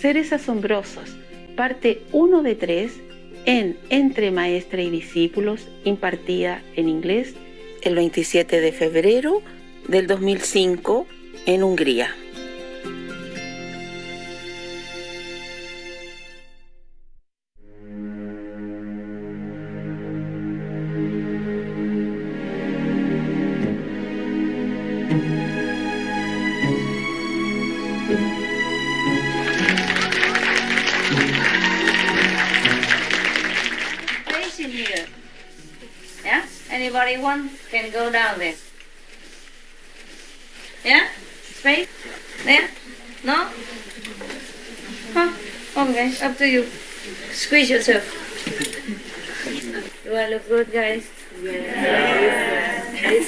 Seres Asombrosos, parte 1 de 3, en Entre Maestra y Discípulos, impartida en inglés el 27 de febrero del 2005 en Hungría. Anybody one can go down there. Yeah? Space? There? No? Huh? Okay, up to you. Squeeze yourself. Do I look good, guys? Yes.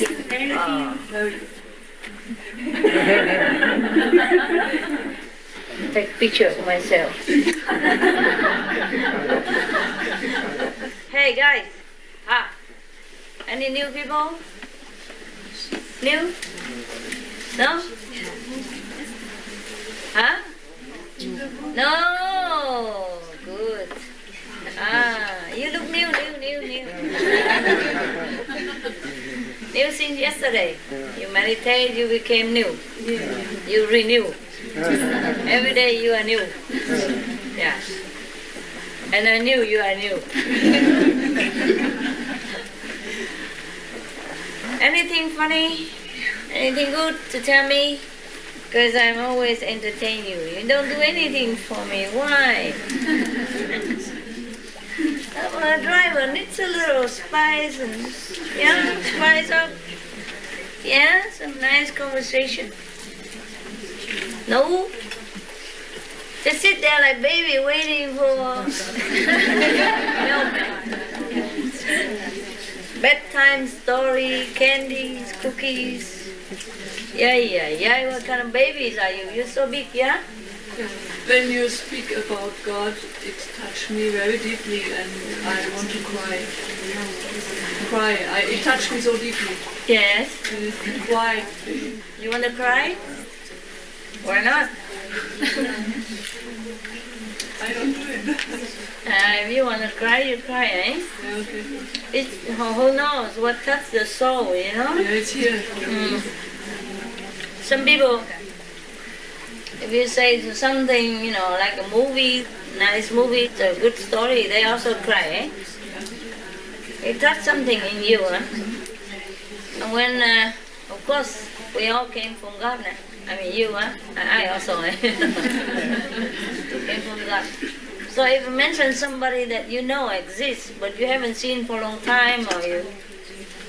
Take a picture of myself. Hey, guys. Any new people? New? No? Huh? No! Good. You look new. New since yesterday. You meditate, you became new. You renew. Every day you are new. Yeah. And I knew you are new. Anything funny? Anything good to tell me? Because I'm always entertain you. You don't do anything for me. Why? I'm a driver. Needs a little spice and spice up. Yeah, some nice conversation. No? Just sit there like baby waiting for milk. Bedtime story, candies, cookies. Yeah. What kind of babies are you? You're so big, yeah? When you speak about God, it touched me very deeply and I want to cry. It touched me so deeply. Yes. Why? You want to cry? Why not? I don't do it. If you want to cry, you cry, eh? Yeah, okay. Who knows what touches the soul, you know? Yeah, it's here. Some people, if you say something, like a movie, nice movie, it's a good story, they also cry, eh? It touched something in you, huh? And when, of course, we all came from God now. I mean, you, huh? I also, eh? Came from God. So if you mention somebody that you know exists, but you haven't seen for a long time, or you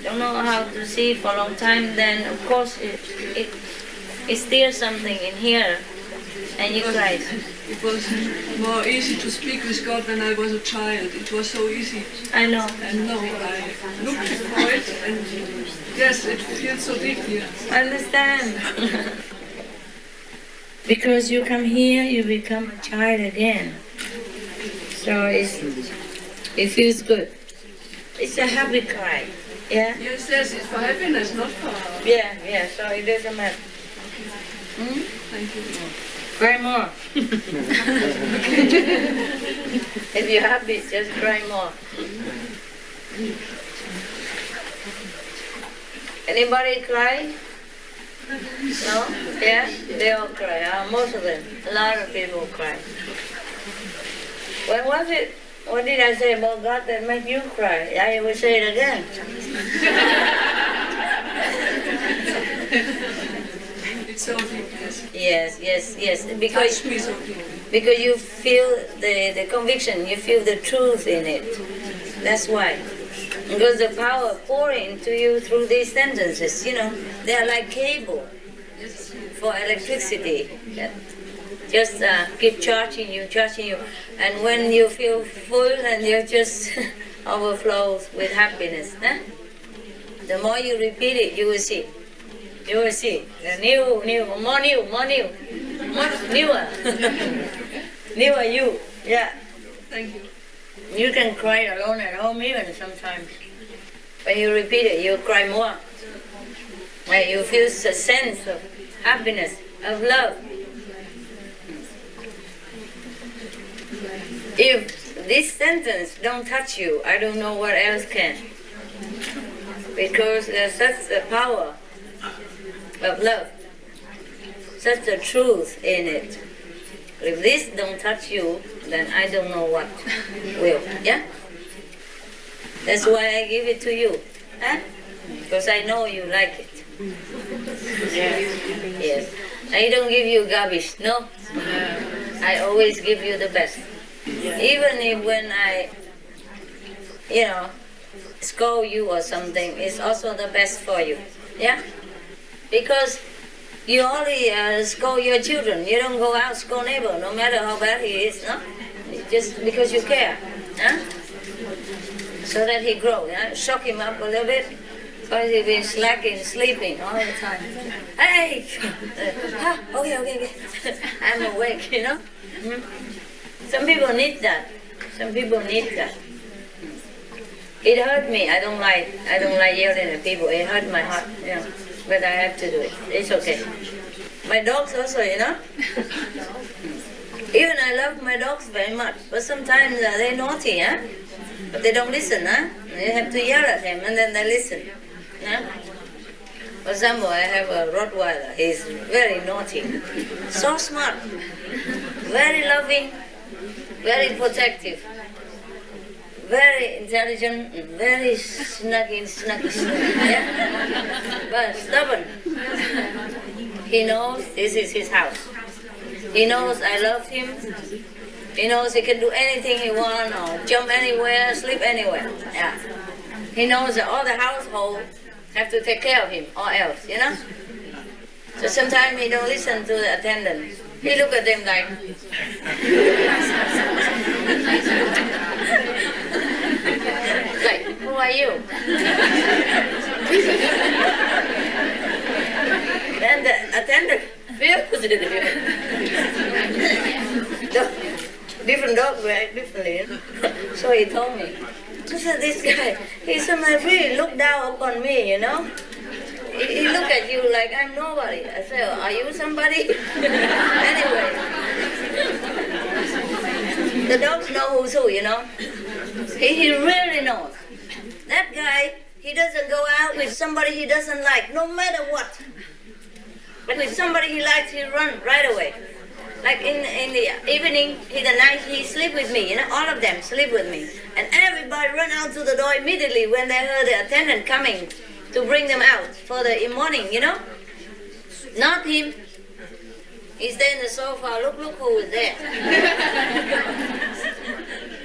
don't know how to see for a long time, then of course it stirs something in here, and you cry. It was more easy to speak with God when I was a child. It was so easy. I know. And now I looked for it, and yes, it feels so deeply. I understand. Because you come here, you become a child again. So it feels good. It's a happy cry. Yeah? Yes, it's for happiness, not for... Yeah, so it doesn't matter. Thank you. Cry more. If you're happy, just cry more. Anybody cry? No? Yeah? They all cry. Most of them. A lot of people cry. When was it? What did I say about God that made you cry? I will say it again. It's so deep, yes. Yes. Because you feel the conviction, you feel the truth in it. That's why. Because the power pouring into you through these sentences, they are like cable for electricity. Just keep charging you. And when you feel full, and you just overflow with happiness. Huh? The more you repeat it, you will see. The more new. Newer. Newer you. Yeah. Thank you. You can cry alone at home even sometimes. When you repeat it, you cry more. When you feel a sense of happiness, of love. If this sentence don't touch you, I don't know what else can. Because there's such a power of love, such a truth in it. If this don't touch you, then I don't know what will. Yeah? That's why I give it to you. Huh? Because I know you like it. Yes. I don't give you garbage, no? I always give you the best. Even if when I, scold you or something, it's also the best for you. Yeah? Because you only scold your children. You don't go out scold neighbor, no matter how bad he is, no? Just because you care. Huh? So that he grows. Shock him up a little bit. Because he's been slacking, sleeping all the time. Hey! Okay. I'm awake, Some people need that. It hurt me. I don't like yelling at people. It hurt my heart, But I have to do it. It's okay. My dogs also, Even I love my dogs very much. But sometimes they're naughty, But they don't listen, You have to yell at them and then they listen. For example, I have a Rottweiler. He's very naughty. So smart. Very loving. Very protective. Very intelligent, very snuggy, but stubborn. He knows this is his house. He knows I love him. He knows he can do anything he wants, or jump anywhere, sleep anywhere. Yeah. He knows that all the household have to take care of him, or else, So sometimes he don't listen to the attendant. He look at them like, who are you? Then the attendant feels it. Different dogs react differently. So he told me, this guy, he sometimes really look down upon me, He look at you like I'm nobody. I said, are you somebody? Anyway. The dogs know who's who, He really knows. That guy, he doesn't go out with somebody he doesn't like, no matter what. But with somebody he likes, he run right away. Like in the evening, in the night, he sleep with me, all of them sleep with me. And everybody run out to the door immediately when they heard the attendant coming to bring them out for the morning, Not him. He stay in the sofa, look who is there.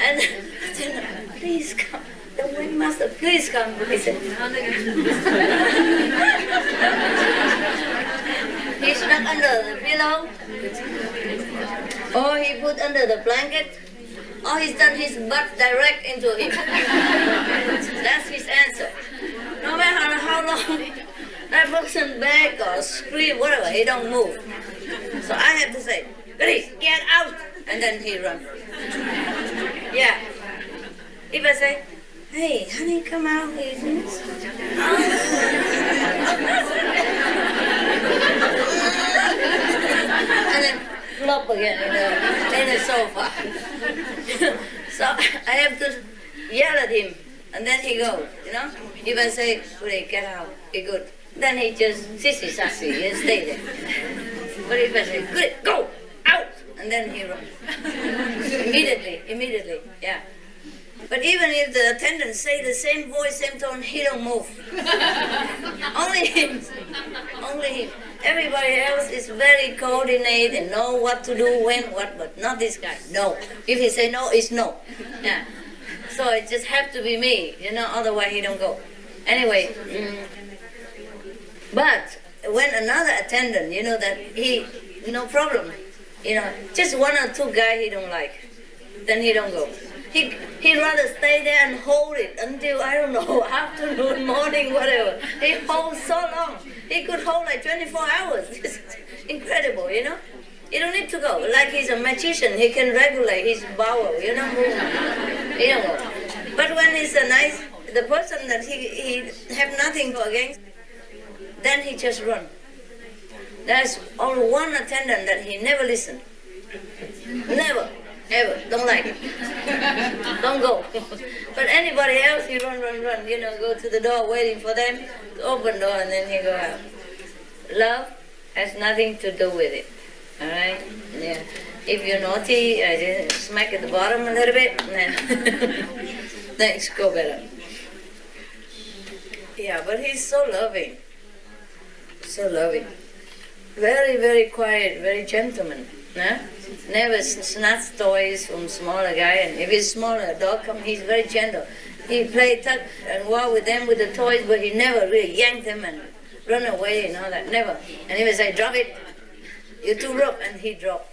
And please come. The wingmaster, please come. He said, he snuck under the pillow, or he put under the blanket, or he's done his butt direct into him. That's his answer. No matter how long that person beg or scream, whatever, he don't move. So I have to say, please, get out, and then he run. Yeah. If I say, hey, honey, come out, please. And then flop again in the sofa. So I have to yell at him, and then he goes, If I say, please, get out, be good. Then he just sissy-sassy and stay there. But if I say, good, go, out, and then he runs. Immediately, yeah. But even if the attendant say the same voice, same tone, he don't move. Only him. Everybody else is very coordinated and know what to do, when, what, but not this guy. No. If he say no, it's no. Yeah. So it just have to be me, otherwise he don't go. Anyway, but when another attendant, that he, no problem, just one or two guys he don't like, then he don't go. He'd rather stay there and hold it until, I don't know, afternoon, morning, whatever. He holds so long. He could hold like 24 hours. It's incredible, You don't need to go. Like he's a magician. He can regulate his bowel, movement. He don't go. But when it's the person that he have nothing against, then he just run. There's only one attendant that he never listen. Never, ever, don't like. But anybody else, you run, go to the door waiting for them to open door and then you go out. Love has nothing to do with it. All right? Yeah. If you're naughty, just smack at the bottom a little bit, and then things go better. Yeah, but he's so loving. So loving. Very, very quiet, very gentleman. Huh? Never snatch toys from smaller guy, and if he's smaller, dog come, he's very gentle. He play tug and war with them with the toys, but he never really yanked them and run away and all that. Never. And he would say, drop it. You're too rough, and he drop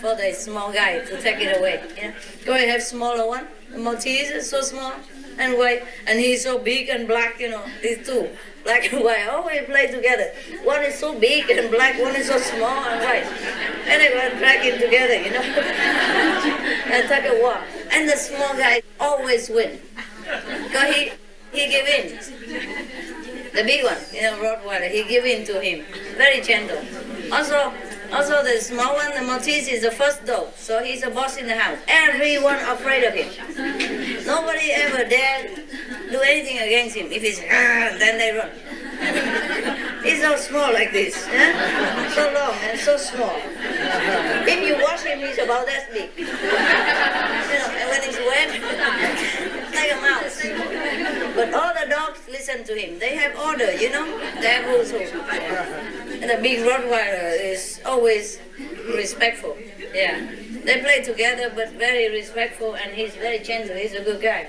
for the small guy to take it away. Yeah? Go ahead, have smaller one. The Maltese is so small and white, and he's so big and black, these two. Black and white, always play together. One is so big and black, one is so small and white. And they go drag it together, and take a walk. And the small guy always win. Because he give in. The big one, Rottweiler, he give in to him. Very gentle. Also the small one, the Maltese, is the first dog. So he's a boss in the house. Everyone afraid of him. Nobody ever dare do anything against him. If he's, then they run. He's so small like this. So long and so small. If you wash him, he's about that big. And when he's wet, like a mouse. But all the dogs listen to him. They have order, They have rules. And the big Rottweiler is always respectful. Yeah. They play together, but very respectful, and he's very gentle. He's a good guy.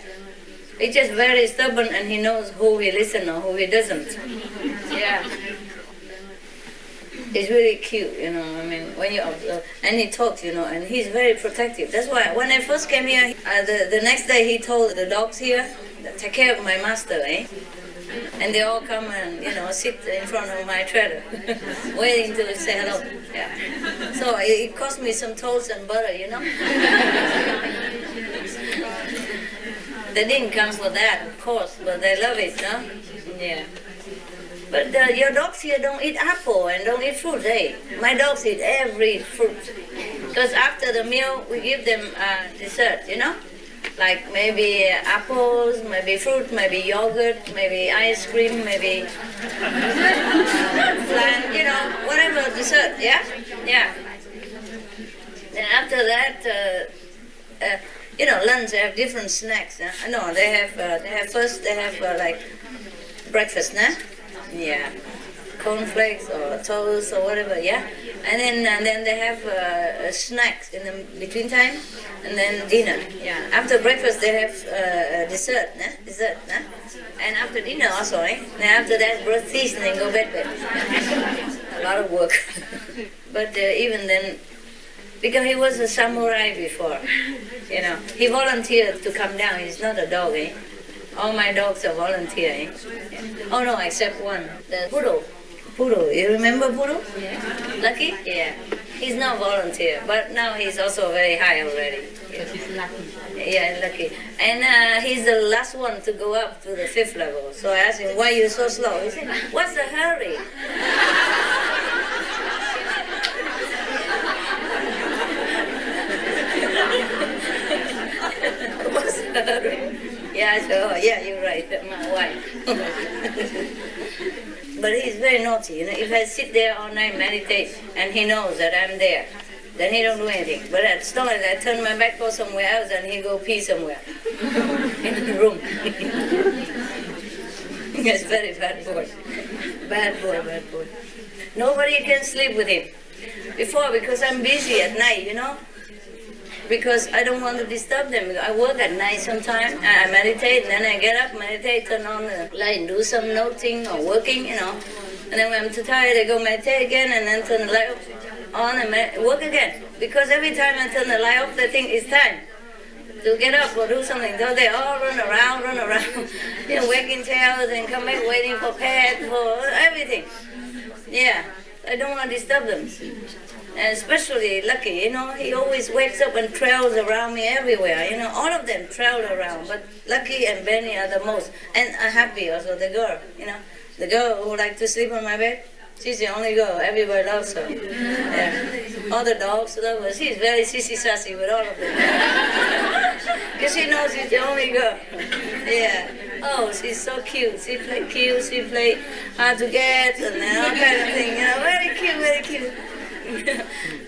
He's just very stubborn, and he knows who he listens or who he doesn't. Yeah. He's really cute, when you observe. And he talks, and he's very protective. That's why when I first came here, the next day he told the dogs here, take care of my master, And they all come and, sit in front of my trailer, waiting to say hello. Yeah. So it cost me some toast and butter, They didn't come for that, of course, but they love it, no? Yeah. But your dogs here don't eat apple and don't eat fruit, My dogs eat every fruit. Because after the meal, we give them dessert, Like maybe apples, maybe fruit, maybe yogurt, maybe ice cream, maybe flan, whatever dessert, yeah? Yeah. Then after that, lunch, they have different snacks. No, they have like breakfast, Yeah. Cornflakes or toast or whatever, yeah? And then they have snacks in the between time, and then dinner, yeah. After breakfast they have dessert, And after dinner also, Then after that, brush teeth and then go bed. A lot of work. But even then, because he was a samurai before, he volunteered to come down. He's not a dog, All my dogs are volunteer, Yeah. Oh no, except one, the poodle. Poodle, you remember Poodle? Yeah. Lucky? Yeah. He's not volunteer, but now he's also very high already. Yeah. So he's lucky. Yeah, lucky. And he's the last one to go up to the 5th level. So I asked him, why are you so slow? He said, what's the hurry? What's the hurry? Yeah, I said, oh yeah, you're right, my wife. But he's very naughty, If I sit there all night meditate and he knows that I'm there, then he don't do anything. But as long as I turn my back, go somewhere else, and he go pee somewhere in the room. He's very bad boy. Bad boy. Nobody can sleep with him. Before, because I'm busy at night, Because I don't want to disturb them. I work at night sometimes. I meditate, and then I get up, meditate, turn on the light, do some noting or working, And then when I'm too tired, I go meditate again, and then turn the light on and work again. Because every time I turn the light off, they think it's time to get up or do something. So they all run around, wagging tails and come back waiting for pets, for everything. Yeah, I don't want to disturb them. And especially Lucky, he always wakes up and trails around me everywhere. All of them trail around, but Lucky and Benny are the most. And Happy also, the girl, The girl who likes to sleep on my bed, she's the only girl. Everybody loves her. Yeah. All the dogs love her. She's very sissy-sassy with all of them. Because she knows she's the only girl. Yeah. Oh, she's so cute. She play cute, she play hard to get, and all kind of thing. Very cute, very cute.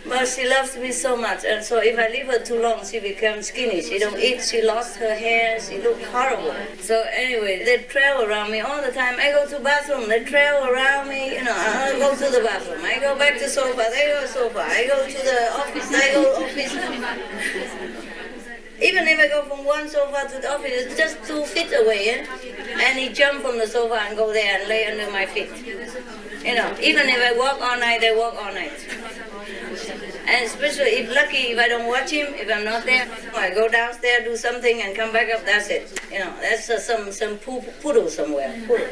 But she loves me so much, and so if I leave her too long, she becomes skinny. She don't eat, she lost her hair, she look horrible. So anyway, they trail around me all the time. I go to bathroom, they trail around me, I go to the bathroom. I go back to sofa, they go sofa. I go to the office, they go office. Even if I go from one sofa to the office, it's just 2 feet away, and he jump from the sofa and go there and lay under my feet. Even if I walk all night, they walk all night. And especially if lucky, if I don't watch him, if I'm not there, I go downstairs, do something, and come back up. That's it. That's some poodle somewhere. Poodle.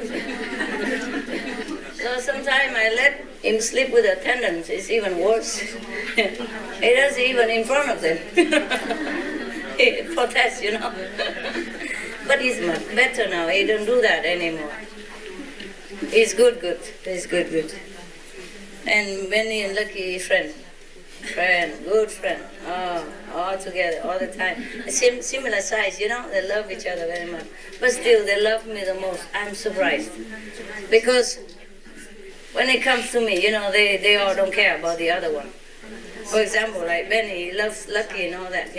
So sometimes I let him sleep with attendants. It's even worse. He does it even in front of them. He protests, But he's much better now. He don't do that anymore. He's good. He's good. And Benny and Lucky, good friend. All together, all the time. Similar size, they love each other very much. But still, they love me the most. I'm surprised. Because when it comes to me, they all don't care about the other one. For example, like Benny, he loves Lucky and all that,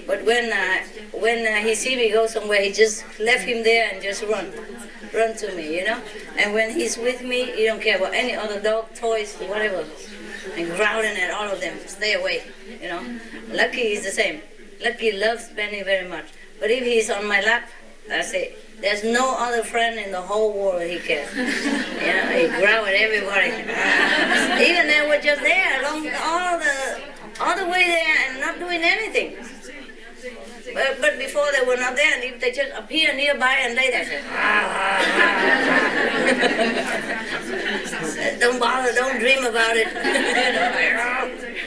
But when he see me go somewhere, he just left him there and just run to me, And when he's with me, he don't care about any other dog, toys, whatever. And growling at all of them, stay away, Lucky is the same. Lucky loves Benny very much. But if he's on my lap, that's it. There's no other friend in the whole world he cares. He growl at everybody. Even they were just there along all the way there and not doing anything. But before they were not there, and if they just appear nearby and lay there, don't bother, don't dream about it.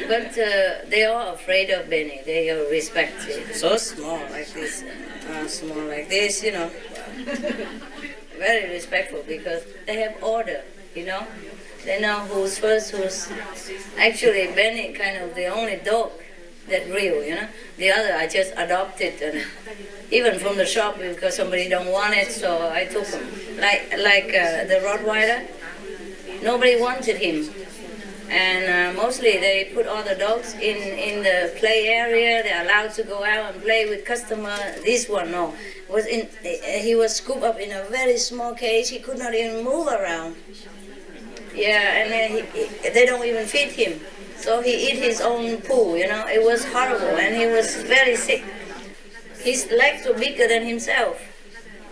But they are afraid of Benny. They respect him. So small like this, Very respectful because they have order, They know who's first, Actually, Benny kind of the only dog that real, The other I just adopted, and even from the shop because somebody don't want it, so I took him. Like the Rottweiler, nobody wanted him. And mostly they put all the dogs in the play area. They're allowed to go out and play with customer. This one, no. He was scooped up in a very small cage. He could not even move around. Yeah, and then they don't even feed him. So he eat his own poo, It was horrible, and he was very sick. His legs were bigger than himself.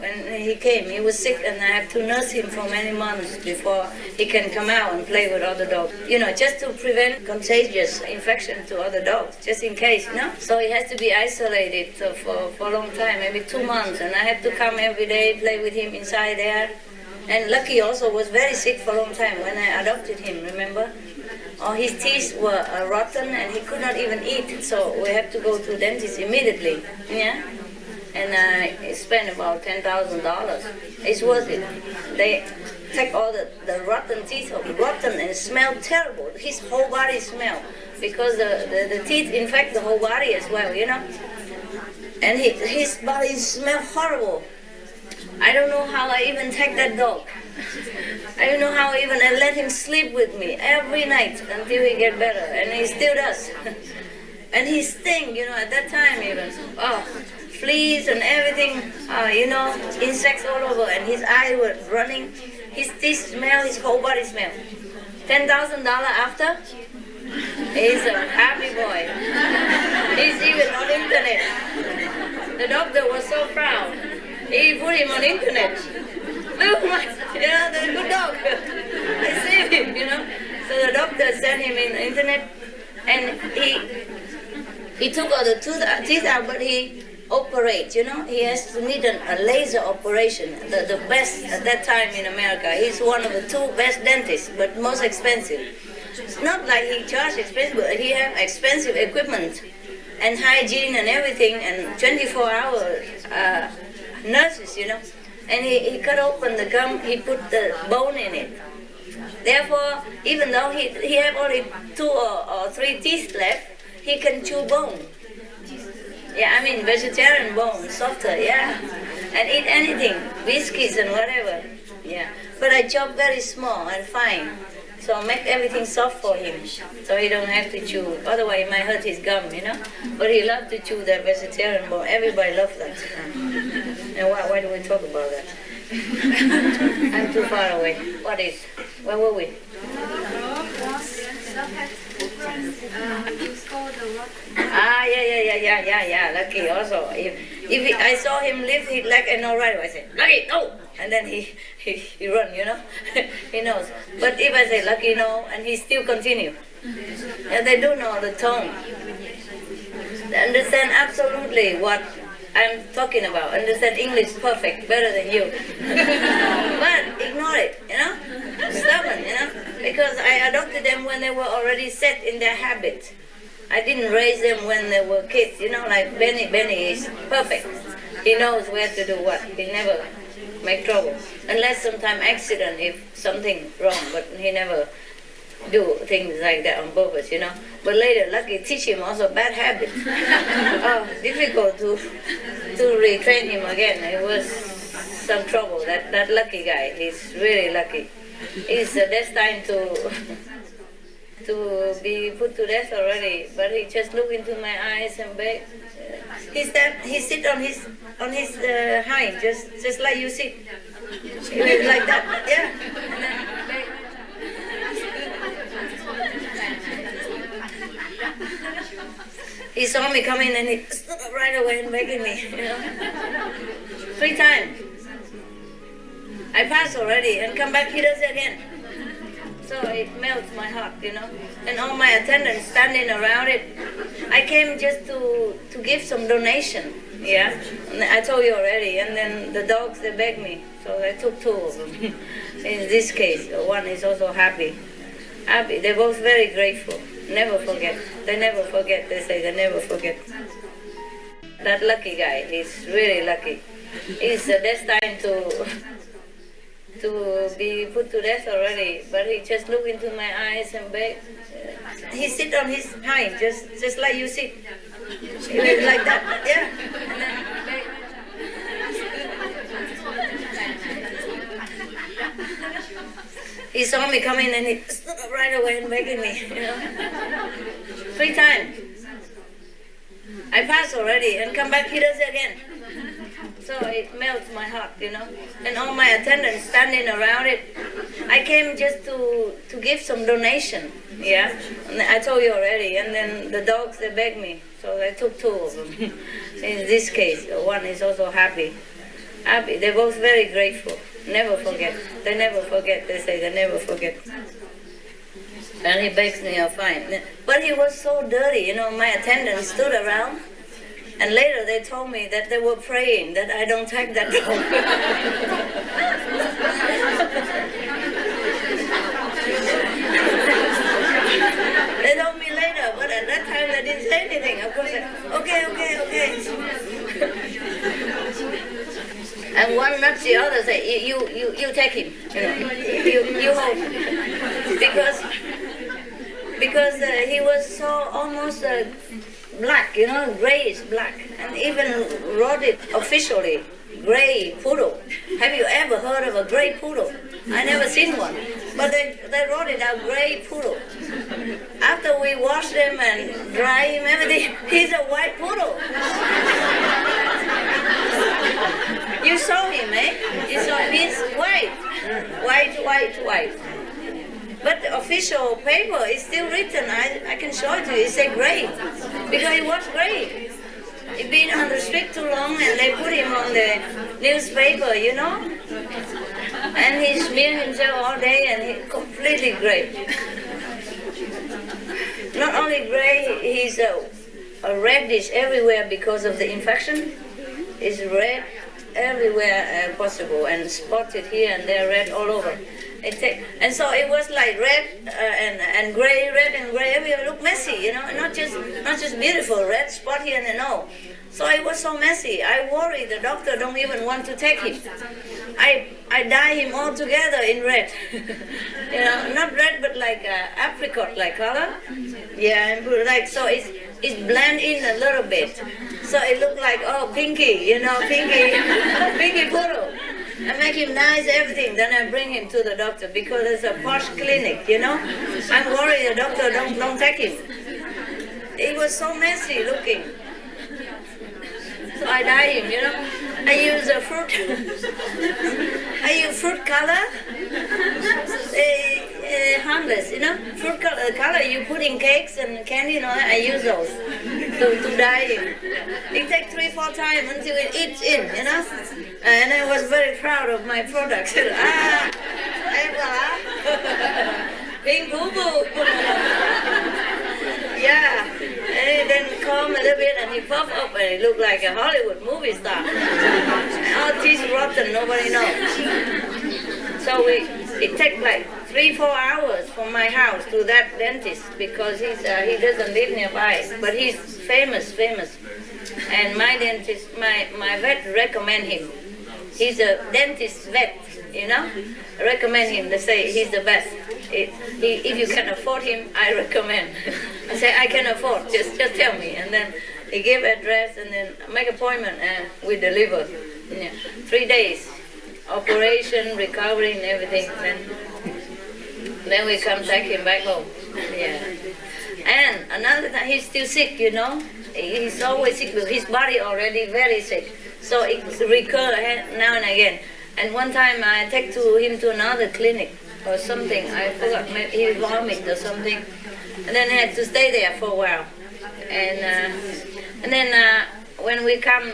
When he came, he was sick, and I have to nurse him for many months before he can come out and play with other dogs. Just to prevent contagious infection to other dogs, just in case, So he has to be isolated for a long time, maybe 2 months, and I have to come every day, play with him inside there. And Lucky also was very sick for a long time when I adopted him, remember? His teeth were rotten, and he could not even eat, so we have to go to the dentist immediately, And I spent about $10,000. It's worth it. They take all the rotten teeth off, rotten, and smell terrible. His whole body smell, because the teeth infect the whole body as well, And his body smell horrible. I don't know how I even take that dog. I don't know how even I let him sleep with me every night until he get better, and he still does. And he sting, at that time even. Fleas and everything, insects all over, and his eyes were running. His teeth smell, his whole body smell. $10,000 after, he's a happy boy. He's even on internet. The doctor was so proud. He put him on internet. Look, the good dog. I saved him, So the doctor sent him in the internet, and he took all the teeth out, but he operate, he has to need a laser operation, the best at that time in America. He's one of the 2 best dentists, but most expensive. It's not like he charged expensive, but he have expensive equipment and hygiene and everything, and 24-hour nurses, And he cut open the gum, he put the bone in it. Therefore, even though he have only 2 or 3 teeth left, he can chew bone. Yeah, I mean vegetarian bone, softer, yeah. And eat anything, biscuits and whatever. Yeah. But I chop very small and fine. So make everything soft for him. So he don't have to chew. Otherwise it might hurt his gum, you know. But he loves to chew that vegetarian bone. Everybody loves that. And why do we talk about that? I'm too far away. What is? Where were we? Ah, yeah. Lucky also. If I saw him lift his leg and no right, I say, Lucky, no! And then he run, you know. He knows. But if I say, Lucky, no, and he still continue. And they do know the tone. They understand absolutely what I'm talking about. Understand English perfect, better than you. But ignore it, you know. Stubborn, you know. Because I adopted them when they were already set in their habit. I didn't raise them when they were kids, you know, like Benny. Benny is perfect. He knows where to do what. He never make trouble. Unless sometime accident if something wrong, but he never do things like that on purpose, you know. But later, Lucky teach him also bad habits. Difficult to retrain him again. It was some trouble. That Lucky guy, he's really lucky. He's destined to be put to death already. But he just look into my eyes and beg. He sit on his hind, just like you sit. He was like that, yeah. And then beg. He saw me coming and he stood up right away and begging me, you know. 3 times. I passed already and come back, he does it again. So it melts my heart, you know. And all my attendants standing around it. I came just to give some donation, yeah. And I told you already. And then the dogs, they begged me. So I took 2 of them. In this case, one is also happy. They're both very grateful. Never forget. They never forget. They say they never forget. That Lucky guy, he's really lucky. He's destined to be put to death already. But he just look into my eyes and beg. He sit on his hind, just like you sit. He was like that, yeah. And then beg. He saw me coming and he stood up right away and begging me, you know. 3 times. I passed already and come back, he does it again. So it melts my heart, you know. And all my attendants standing around it. I came just to give some donation, yeah. And I told you already. And then the dogs, they begged me. So I took 2 of them. In this case, one is also happy. They're both very grateful. Never forget. They never forget. They say they never forget. And he begs me, fine. But he was so dirty, you know. My attendants stood around. And later they told me that they were praying that I don't take that dog. They told me later, but at that time they didn't say anything. Of course, okay. And one knocks the other, say, you take him, you know, you hold him. Because he was so almost black, you know, grayish black, and even wrote it officially, gray poodle. Have you ever heard of a gray poodle? I never seen one, but they wrote it out, gray poodle. After we wash them and dry him, everything, he's a white poodle. You saw him, eh? You saw him, he's white. White. But the official paper is still written. I can show it to you. It says gray. Because he was gray. He'd been on the street too long and they put him on the newspaper, you know? And he smeared himself all day and he's completely gray. Not only gray, he's a reddish everywhere because of the infection. It's red everywhere possible and spotted here and there, red all over. And so it was like red and gray, red and gray everywhere. Look messy, you know, not just beautiful, red spot here and there, no. So it was so messy. I worry the doctor don't even want to take him. I dye him all together in red. You know, not red but like apricot like color. Yeah, and like so it's blend in a little bit. So it looked like, oh, Pinky, you know, Pinky, Pinky Poodle. I make him nice, everything. Then I bring him to the doctor because it's a posh clinic, you know. I'm worried the doctor don't take him. It was so messy looking. So I dye him, you know. I use a fruit. I use fruit color. Harmless, you know. Fruit color you put in cakes and candy and all that. I use those to dye him. It takes 3-4 times until it eats in, you know. And I was very proud of my products. Pink boo boo. Yeah, and then calm a little bit and he puffed up and he looked like a Hollywood movie star. All teeth rotten, nobody knows. So it takes like 3-4 hours from my house to that dentist because he doesn't live nearby, but he's famous. And my dentist, my vet recommend him. He's a dentist vet, you know. I recommend him. They say he's the best. If you can afford him, I recommend. I say I can afford. Just tell me, and then he give address, and then make appointment, and we deliver. Yeah. 3 days, operation, recovery, and everything. Then we come take him back home. Yeah. And another time, he's still sick, you know. He's always sick because his body already very sick. So it recurs now and again. And one time I take him to another clinic or something. I forgot, maybe he vomited or something. And then I had to stay there for a while. And then when we come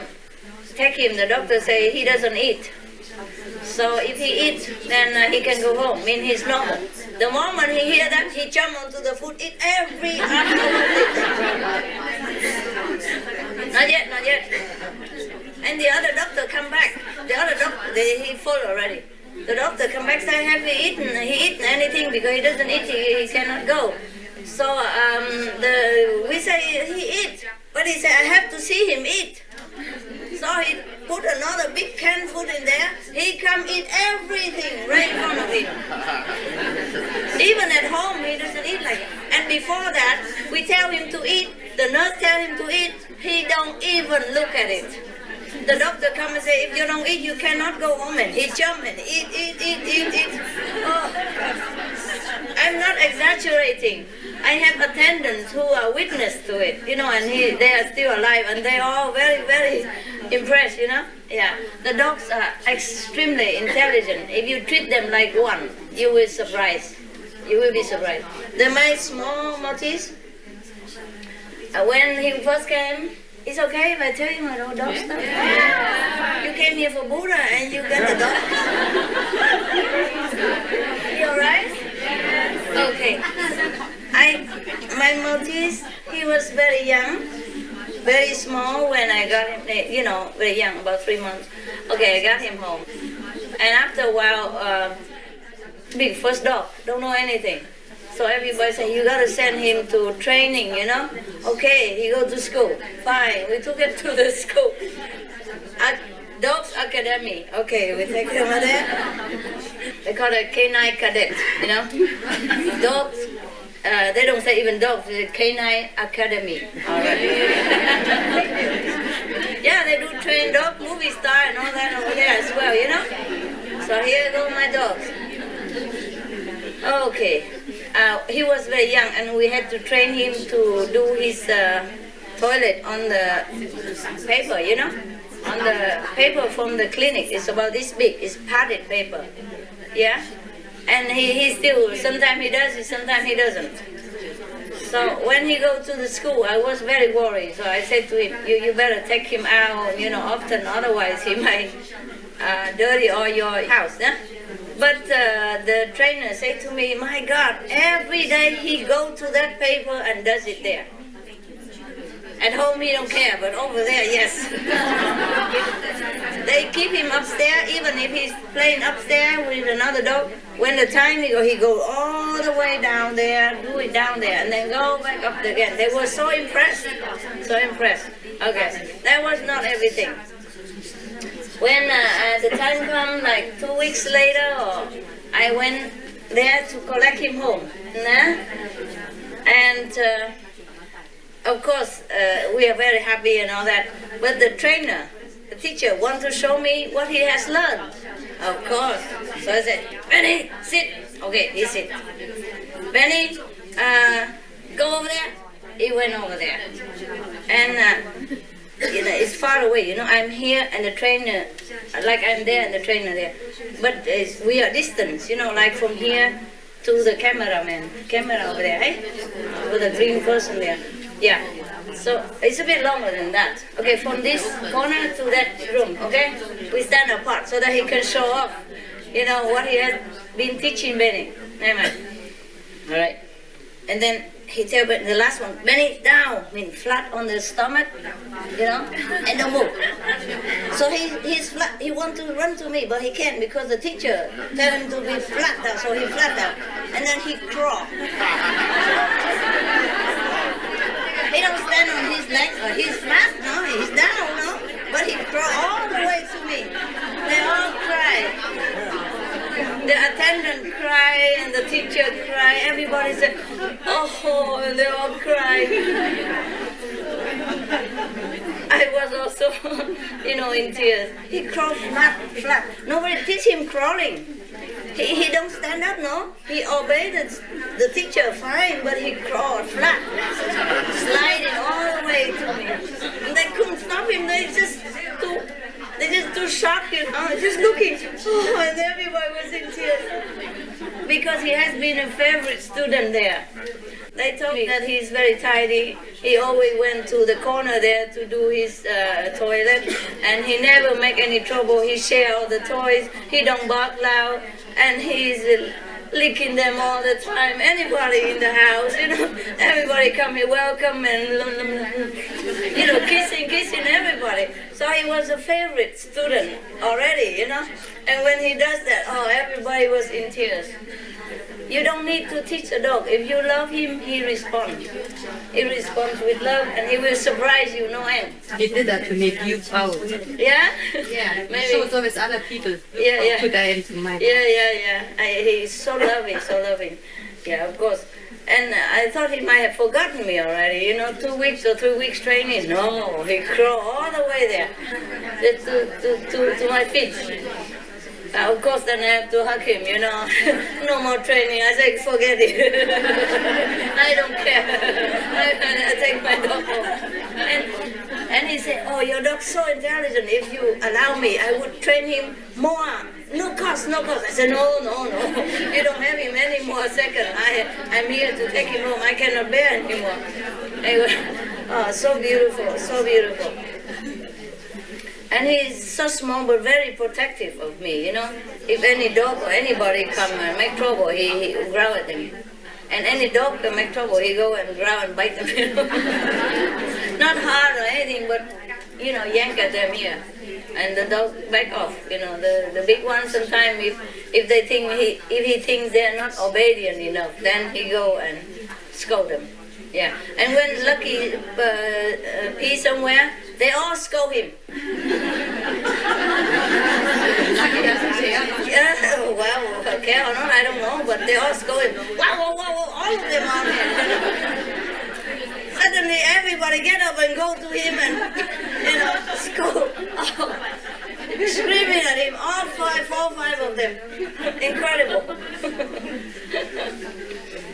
take him, the doctor say he doesn't eat. So if he eats, then he can go home. I mean, he's normal. The moment he hear that, he jump onto the food, eat every afternoon. Not yet. And the other doctor come back. The other doctor, he full already. The doctor come back, say, have he eaten anything? Because he doesn't eat, he cannot go. So we say, he eat. But he said, I have to see him eat. So he put another big can food in there. He come eat everything right in front of him. Even at home, he doesn't eat like it. And before that, we tell him to eat. The nurse tell him to eat. He don't even look at it. The doctor come and say, if you don't eat, you cannot go home. And he jump and eat. Oh, I'm not exaggerating. I have attendants who are witness to it, you know, and they are still alive, and they are all very, very impressed, you know. Yeah, the dogs are extremely intelligent. If you treat them like one, you will be surprised. My small Maltese, when he first came, it's okay if I tell you my dog stuff. Yeah. You came here for Buddha and you got the dog. You alright? Okay. My Maltese, he was very young, very small when I got him, you know, very young, about 3 months. Okay, I got him home. And after a while, big first dog, don't know anything. So everybody said, you got to send him to training, you know. Okay, he go to school. Fine, we took him to the school. Dogs Academy. Okay, we take him there. They call it Canine Cadet, you know. Dogs, they don't say even dogs, they say Canine Academy. All right. Yeah, they do train dog, movie star and all that over there as well, you know. So here go my dogs. Okay. He was very young, and we had to train him to do his toilet on the paper, you know, on the paper from the clinic. It's about this big. It's padded paper, yeah. And he still, sometimes he does it, sometimes he doesn't. So when he goes to the school, I was very worried. So I said to him, you better take him out, you know, often, otherwise he might dirty all your house, yeah. But the trainer said to me, my God, every day he go to that paper and does it there. At home he don't care, but over there, yes. They keep him upstairs, even if he's playing upstairs with another dog. When the time he go all the way down there, do it down there, and then go back up again. They were so impressed. Okay, that was not everything. When the time come, like 2 weeks later, I went there to collect him home. And of course, we are very happy and all that. But the trainer, the teacher, wants to show me what he has learned. Of course. So I said, Benny, sit. Okay, he sit. Benny, go over there. He went over there. And, it's far away, I'm here and the trainer, like I'm there and the trainer there. But we are distance, like from here to the camera over there, eh? With the green person there. Yeah. So it's a bit longer than that. Okay, from this corner to that room, okay? We stand apart so that he can show off, what he has been teaching Benny. Never mind. All right. And then he tell the last one, Benny, down, flat on the stomach, and don't move. So he's flat. He wants to run to me, but he can't because the teacher tell him to be flat down, so he flat down. And then he crawl. He don't stand on his legs, but he's flat, no, he's down, no? But he crawl all the way to me. They all cry. The attendant cry and the teacher cry. Everybody said, oh, and they all cry. I was also, in tears. He crawled flat. Nobody teach him crawling. He don't stand up, no? He obeyed the teacher fine, but he crawled flat, sliding all the way to me. And they couldn't stop him. They just too shocked, just looking. Oh, and everybody was in tears because he has been a favorite student there. They told me that he's very tidy. He always went to the corner there to do his toilet, and he never make any trouble. He share all the toys. He don't bark loud, and he's licking them all the time. Anybody in the house, everybody come here, welcome, and kissing everybody. So he was a favorite student already, And when he does that, everybody was in tears. You don't need to teach a dog. If you love him, he responds. He responds with love, and he will surprise you no end. He did that to make you proud. Yeah? Yeah, Maybe. shows always other people. Yeah. Put that into my He's so loving. Yeah, of course. And I thought he might have forgotten me already, 2 weeks or 3 weeks training. No, he crawled all the way there to my feet. Of course, then I have to hug him, No more training. I said, forget it. I don't care. I take my dog home. And he said, oh, your dog's so intelligent. If you allow me, I would train him more. No cost. I said, no. You don't have him anymore. Second, I'm here to take him home. I cannot bear anymore. Oh, so beautiful. And he's so small but very protective of me, If any dog or anybody come and make trouble, he growl at them. And any dog can make trouble, he go and growl and bite them. Not hard or anything, but, yank at them here. And the dog back off, The big ones sometimes, if they think if he thinks they're not obedient enough, then he go and scold them. Yeah, and when Lucky pee somewhere, they all scold him. Well, care or not, I don't know, but they all scold him. Wow, all of them are there. Suddenly everybody get up and go to him and, scold. Screaming at him, all five of them. Incredible.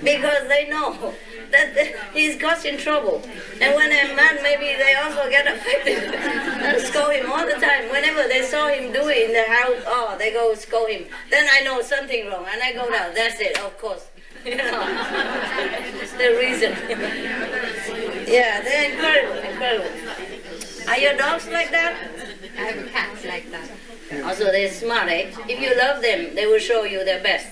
Because they know that he's causing trouble. And when I'm mad, maybe they also get affected and scold him all the time. Whenever they saw him do it in the house, they go scold him. Then I know something wrong, and I go down. That's it, of course. It's the reason. Yeah, they're incredible. Are your dogs like that? I have a cat like that. Also, they're smart, eh? If you love them, they will show you their best.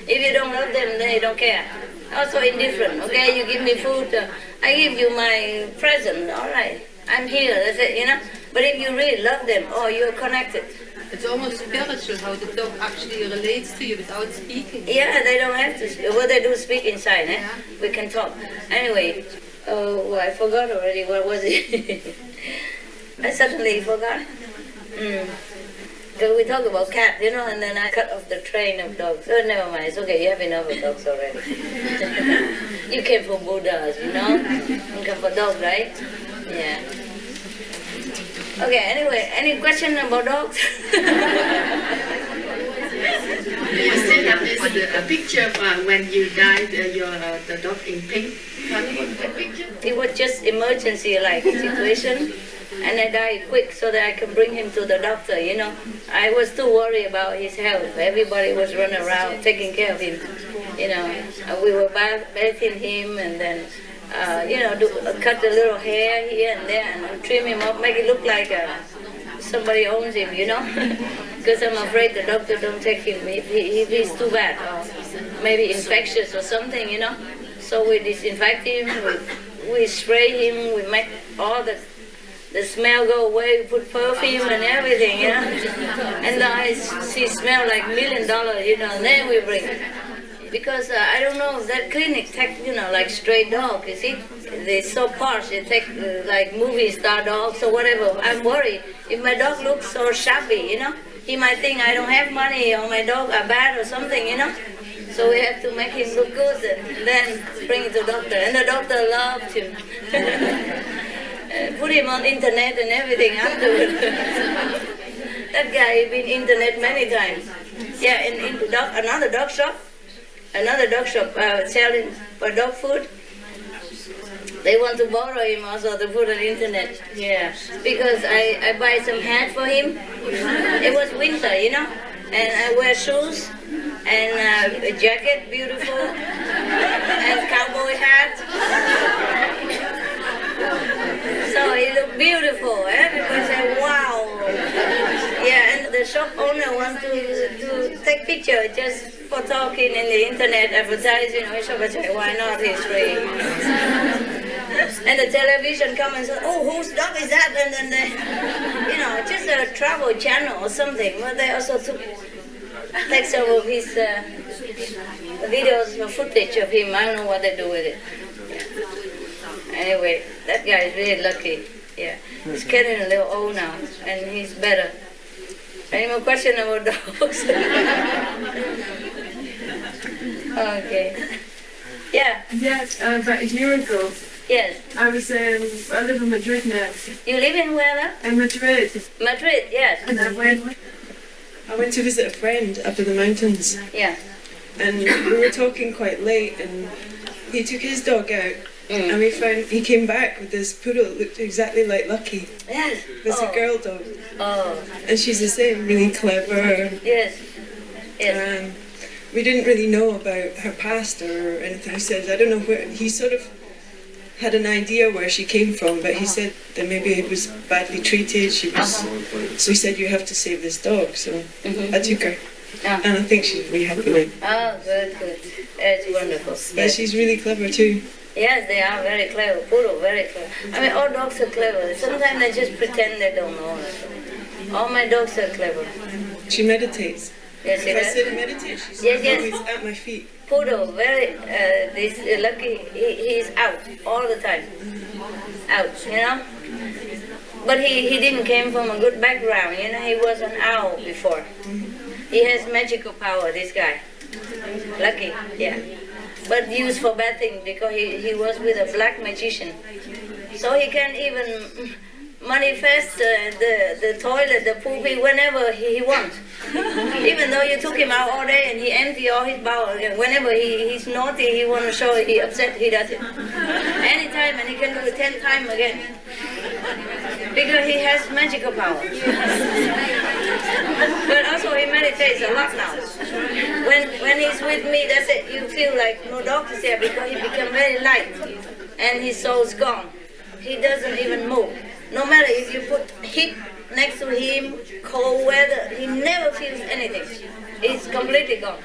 If you don't love them, they don't care. Also indifferent, okay? You give me food, I give you my present, all right. I'm here, that's it, But if you really love them, you're connected. It's almost spiritual how the dog actually relates to you without speaking. Yeah, they don't have to speak. Well, they do speak inside, eh? Yeah. We can talk. Anyway, I forgot already. What was it? I suddenly forgot. Because we talk about cats, and then I cut off the train of dogs. Oh, never mind. It's okay. You have enough of dogs already. You came for Buddhas, you know? You came for dog, right? Yeah. Okay, anyway, any question about dogs? You still have this a picture when you died, the dog in pink. It was just emergency like situation, and I died quick so that I can bring him to the doctor. You know, I was too worried about his health. Everybody was running around taking care of him. You know, we were bathing him and then. Cut a little hair here and there and trim him up, make it look like somebody owns him, you know? Because I'm afraid the doctor don't take him if he's too bad or maybe infectious or something, you know? So we disinfect him, we spray him, we make all the smell go away, we put perfume and everything, you know? And she smell like $1 million, you know, and then we bring it. Because I don't know, that clinic take, like stray dog, you see? They're so posh, they take like movie star dogs or whatever. I'm worried. If my dog looks so shabby, you know, he might think I don't have money or my dog are bad or something, you know? So we have to make him look good and then bring him to the doctor. And the doctor loved him. Put him on internet and everything afterwards. That guy been internet many times. Yeah, in another dog shop selling for dog food. They want to borrow him also to put on the internet. Yeah, because I buy some hat for him. It was winter, you know, and I wear shoes and a jacket, beautiful, and cowboy hat. So he looked beautiful. Everybody said, "Wow." Yeah, and the shop owner wants to take picture just for talking in the internet advertising. I said, why not? He's free. And the television comes and says, "Oh, whose dog is that?" And then they, just a travel channel or something. But they also take some of his videos or footage of him. I don't know what they do with it. Yeah. Anyway, that guy is really lucky. Yeah, he's getting a little old now, and he's better. Any more questions about dogs? Okay. Yeah. Yes, about a year ago. Yes. I live in Madrid now. You live in where now? In Madrid. Madrid, yes. And I went to visit a friend up in the mountains. Yeah. And we were talking quite late, and he took his dog out. And we found he came back with this poodle that looked exactly like Lucky. Yes. It's a girl dog. Oh. And she's the same, really clever. Yes. Yes. We didn't really know about her past or anything. He said, I don't know where, he sort of had an idea where she came from, but he said that maybe it was badly treated. So he said, you have to save this dog. So I took her. And I think she's really happy now. Oh, good. It's wonderful. But she's really clever too. Yes, they are very clever. Poodle, very clever. I mean, all dogs are clever. Sometimes they just pretend they don't know. All my dogs are clever. She meditates. Yes, if I sit and meditate, she's always at my feet. Poodle, very Lucky. He's out all the time. Out, you know. But he didn't came from a good background. You know, he was an owl before. He has magical power. This guy, Lucky. Yeah. But used for bad things because he was with a black magician. So he can even manifest the toilet, the poopy, whenever he wants. Even though you took him out all day and he empty all his bowels, whenever he's naughty, he want to show it, he upset, he does it. Anytime, and he can do it 10 times again. Because he has magical power. But also he meditates a lot now. When he's with me, that's it. You feel like no dog is there because he become very light and his soul's gone. He doesn't even move. No matter if you put heat next to him, cold weather, he never feels anything. He's completely gone.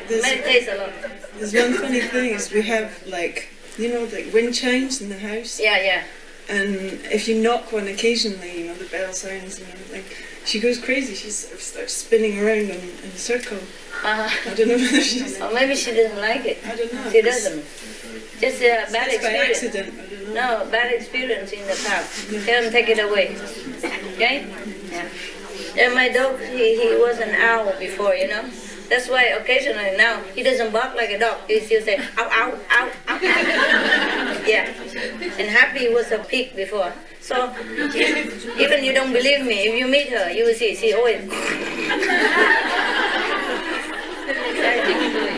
Meditates a lot. There's one funny thing is we have like wind chimes in the house. Yeah. And if you knock one occasionally, the bell sounds and everything, she goes crazy. She sort of starts spinning around in a circle. I don't know whether she's... Or maybe she doesn't like it. I don't know. She doesn't. Just a bad experience. By accident, I don't know. No, bad experience in the past. Tell them take it away. Okay? Yeah. And my dog, he was an owl before, That's why occasionally now he doesn't bark like a dog. He still say, ow, ow, ow, ow, ow. Yeah. And Happy was a pig before. So even you don't believe me, if you meet her, you will see, she always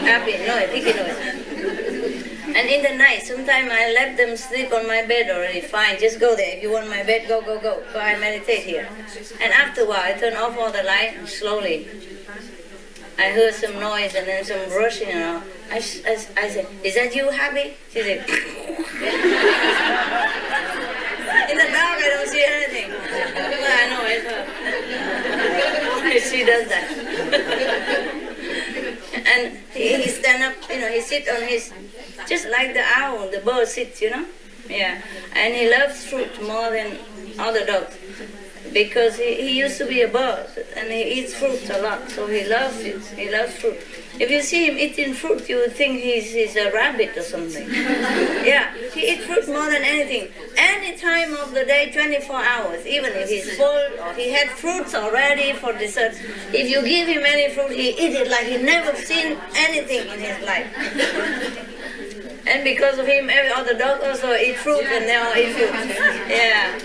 Happy noise, piggy noise. And in the night, sometimes I let them sleep on my bed already. Fine, just go there. If you want my bed, go, go, go. So I meditate here. And after a while, I turn off all the light and slowly I heard some noise and then some brushing and all. I said, is that you, Happy? She said, in the dark I don't see anything. But I know it's her. She does that. And he stand up, he sit on his, just like the owl, the bird sits, Yeah. And he loves fruit more than other dogs. Because he used to be a bird and he eats fruit a lot, so he loves it. He loves fruit. If you see him eating fruit, you would think he's a rabbit or something. Yeah, he eats fruit more than anything. Any time of the day, 24 hours, even if he's full or he had fruits already for dessert, if you give him any fruit, he eats it like he never seen anything in his life. And because of him, every other dog also eat fruit and they all eat fruit. Yeah.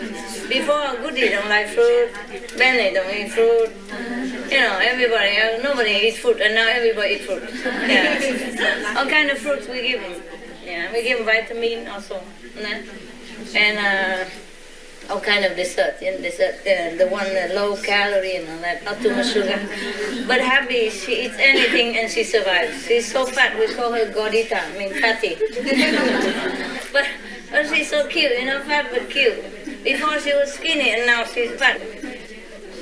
Before, Goody don't like fruit, Benny don't eat fruit. Everybody, nobody eats fruit, and now everybody eats fruit. Yeah. All kind of fruits we give him. Yeah, we give him vitamin also. And all kind of dessert. The one low calorie and all that, not too much sugar. But Happy, she eats anything and she survives. She's so fat, we call her gordita, fatty. but she's so cute, fat but cute. Before she was skinny and now she's fat.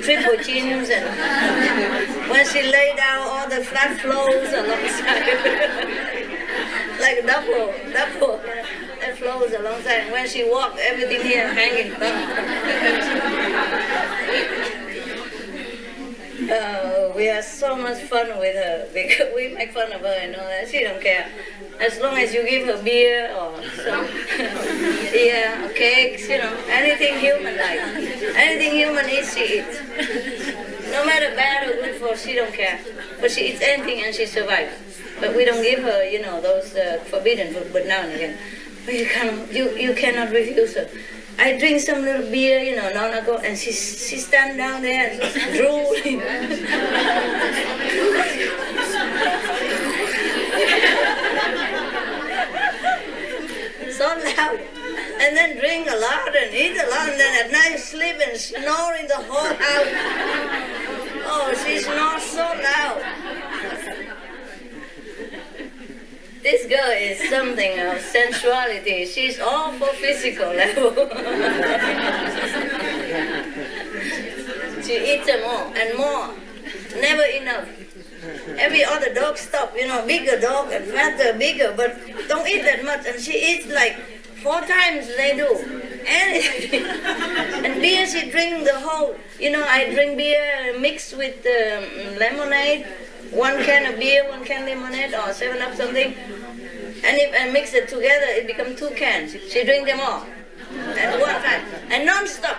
Triple chins and when she lay down all the fat flows alongside. Like double. That flows alongside. When she walks, everything here hanging we have so much fun with her because we make fun of her and all that. She don't care. As long as you give her beer or some, or cakes, anything human like. Anything human eats, she eats. No matter bad or good for, she don't care. But she eats anything and she survives. But we don't give her, those forbidden food, but now and again. But you cannot refuse her. I drink some little beer, long ago, and she stand down there and drooling. So loud. And then drink a lot and eat a lot, and then at night sleep and snore in the whole house. Oh, she snores so loud. This girl is something of sensuality. She's all for physical level. She eats them more and more. Never enough. Every other dog stop, bigger dog and fatter, bigger, but don't eat that much. And she eats like 4 times they do. Anything. And beer, she drink the whole, I drink beer mixed with lemonade. 1 can of beer, 1 can lemonade, or 7-Up something. And if I mix it together, it becomes 2 cans. She drink them all at one time. And non-stop.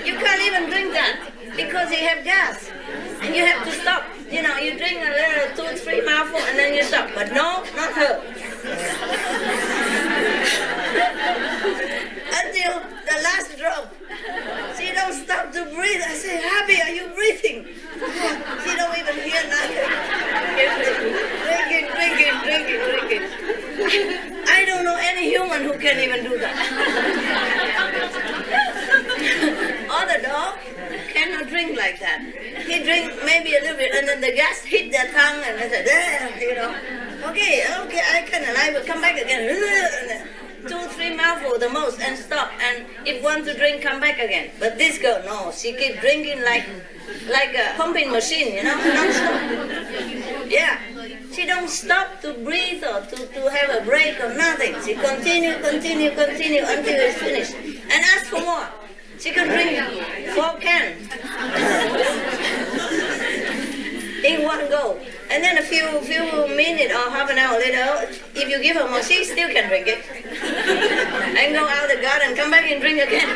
You can't even drink that because you have gas. And you have to stop. You drink a little 2-3 mouthful and then you stop. But no, not her. Until the last drop. She don't stop to breathe. I say, Happy, are you breathing? She don't even hear nothing. Drinking. I don't know any human who can even do that. Other dog cannot drink like that. He drink maybe a little bit and then the gas hit their tongue and they say, okay, I can alive, but come back again. And then 2-3 mouthfuls the most and stop. And if want to drink, come back again. But this girl, no, she keep drinking like a pumping machine, non-stop. Yeah, she don't stop to breathe or to have a break or nothing. She continue until it's finished. And ask for more. She can drink 4 cans in one go. And then a few minutes or half an hour later, if you give her more, she still can drink it. And go out the garden, come back and drink again.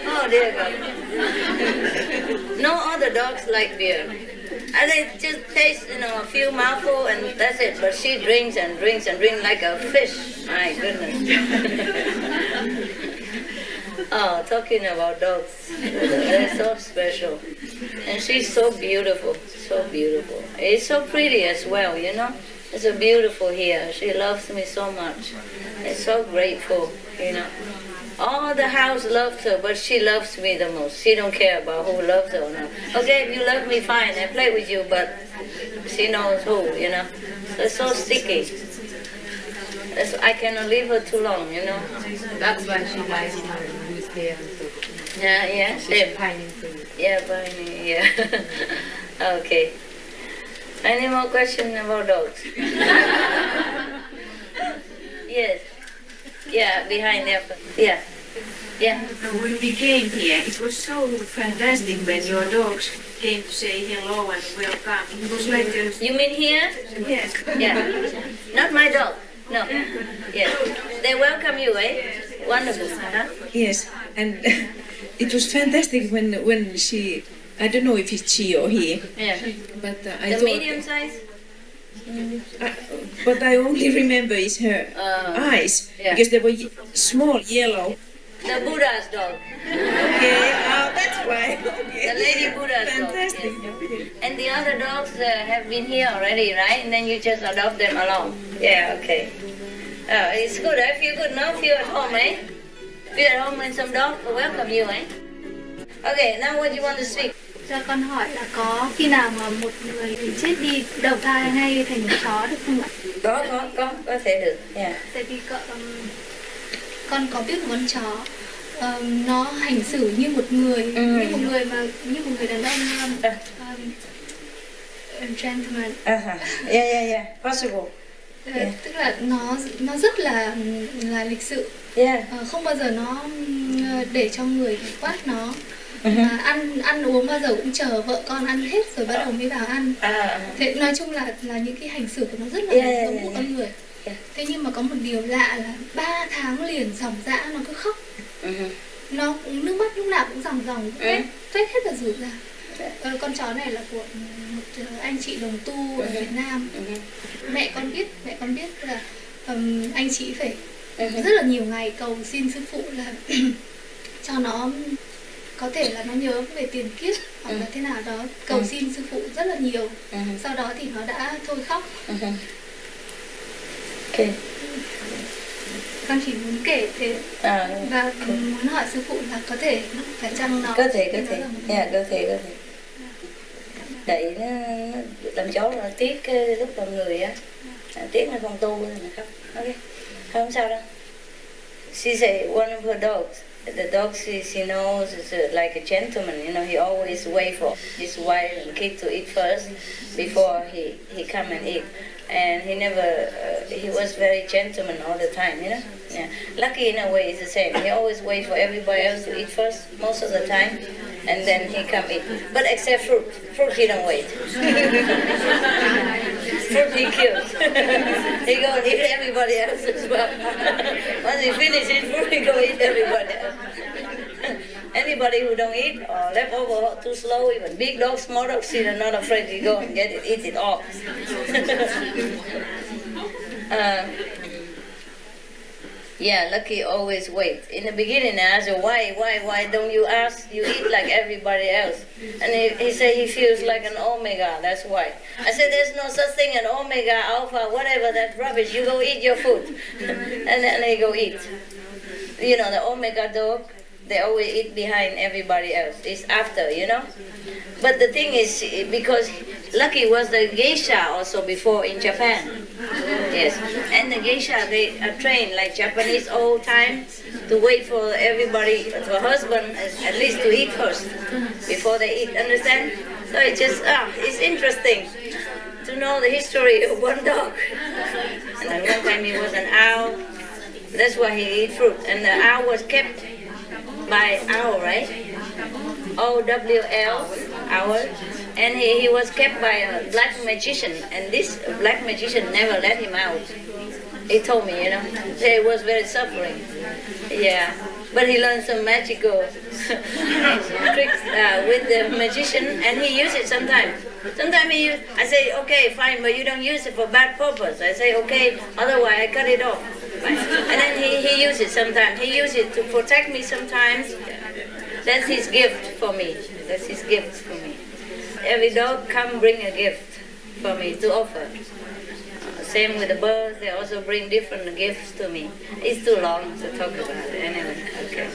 Oh dear God. No other dogs like beer. And they just taste, a few mouthfuls and that's it. But she drinks and drinks and drinks like a fish. My goodness. Oh, talking about dogs. They're so special. And she's so beautiful, so beautiful. It's so pretty as well, It's so beautiful here. She loves me so much. It's so grateful, All the house loves her, but she loves me the most. She don't care about who loves her or not. Okay, if you love me, fine, I play with you, but she knows who, So it's so sticky. I cannot leave her too long, That's why she likes to use hair and so. Yeah, She's pining for you. Yeah, pining, yeah. Okay. Any more questions about dogs? Yes. Yeah, behind there. Yeah. Yeah. When we came here, it was so fantastic when your dogs came to say hello and welcome. It was like a... You mean here? Yes. Yeah. Not my dog. No. Yes. They welcome you, eh? Wonderful. Huh? Yes, and it was fantastic when she, I don't know if it's she or he, Yeah. but I The thought, medium size? but I only remember is her eyes, yeah. because they were small, yellow. The Buddha's dog. Okay, that's why. Okay. The lady Buddha's dog. Fantastic. Yes. Okay. And the other dogs have been here already, right? And then you just adopt them along. Yeah, okay. It's good. I feel good now. Feel at home, eh? Feel at home when some dogs will welcome you, eh? Okay, now what do you want to speak? Cho con hỏi là có khi nào mà một người chết đi đầu thai hay thành chó được không ạ? Có thể được. Yeah. Tại vì con có biết một con chó nó hành xử như một người, như một người đàn ông gentleman. Yeah. Possible. Yeah. Tức là nó rất là lịch sự. Yeah. Không bao giờ nó để cho người quát nó. Mà ăn uống bao giờ cũng chờ vợ con ăn hết rồi bắt đầu mới vào ăn. Thế nói chung là những cái hành xử của nó rất là giống một con người. Thế nhưng mà có một điều lạ là 3 tháng liền ròng rã nó cứ khóc. Nó nước mắt lúc nào cũng ròng tuét hết cả rủ ra. Con chó này là của một anh chị đồng tu ở Việt Nam. Mẹ con biết là anh chị phải rất là nhiều ngày cầu xin sư phụ là cho nó có thể là nó nhớ về tiền kiếp hoặc là thế nào đó, cầu xin sư phụ rất là nhiều. Sau đó thì nó đã thôi khóc. Okay. Con chỉ muốn kể thế và muốn hỏi sư phụ là có thể phải chăng nó có thể. Yeah, có thể. Đẩy nó làm chó là tiếc lúc làm người á, tiếc nó không tu nên là khóc. Okay, không sao đâu. She said one of her dogs. The dog she knows is like a gentleman, he always wait for his wife and kid to eat first before he come and eat. And he never, he was very gentleman all the time, Yeah. Lucky in a way is the same. He always wait for everybody else to eat first, most of the time, and then he come eat. But except fruit. Fruit he don't wait. Fruit he kills. He go and eat everybody else as well. Once he finishes fruit, he go eat everybody else. Anybody who don't eat or left over too slow, even big dogs, small dogs, they're not afraid to go and get it, eat it all. Yeah, Lucky always wait. In the beginning, I asked him, why don't you ask? You eat like everybody else. And he said he feels like an omega, that's why. I said, there's no such thing, an omega, alpha, whatever, that's rubbish. You go eat your food. And then they go eat. The omega dog, they always eat behind everybody else. It's after, But the thing is, because Lucky was the geisha also before in Japan. Yes. And the geisha, they are trained like Japanese old time to wait for everybody, for husband at least to eat first before they eat. Understand? So it's just, it's interesting to know the history of one dog. And then one time he was an owl. That's why he eat fruit. And the owl was kept by owl, right? O-W-L, owl. And he was kept by a black magician. And this black magician never let him out. He told me, he was very suffering. Yeah. But he learned some magical tricks with the magician, and he used it sometimes. Sometimes I say, okay, fine, but you don't use it for bad purpose. I say, okay, otherwise I cut it off. Right? And then he uses it sometimes. He uses it to protect me sometimes. That's his gift for me. That's his gift for me. Every dog come bring a gift for me to offer. Same with the birds, they also bring different gifts to me. It's too long to talk about it anyway. Okay.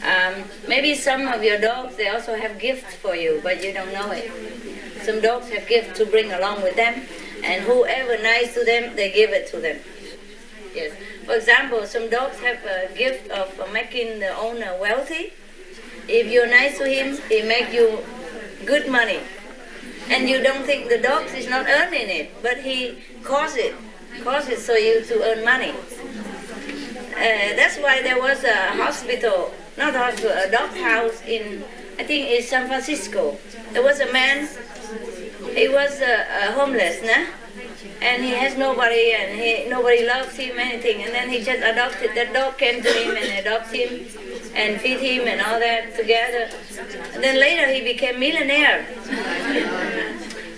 Yeah. Maybe some of your dogs, they also have gifts for you, but you don't know it. Some dogs have gifts to bring along with them, and whoever nice to them, they give it to them. Yes. For example, some dogs have a gift of making the owner wealthy. If you're nice to him, he make you good money. And you don't think the dog is not earning it, but he causes so you to earn money. That's why there was a hospital, not hospital, a dog house in, I think in San Francisco. There was a man, he was homeless, nah? And he has nobody, and nobody loves him, anything. And then he just adopted, that dog came to him and adopted him and feed him and all that together. And then later he became millionaire.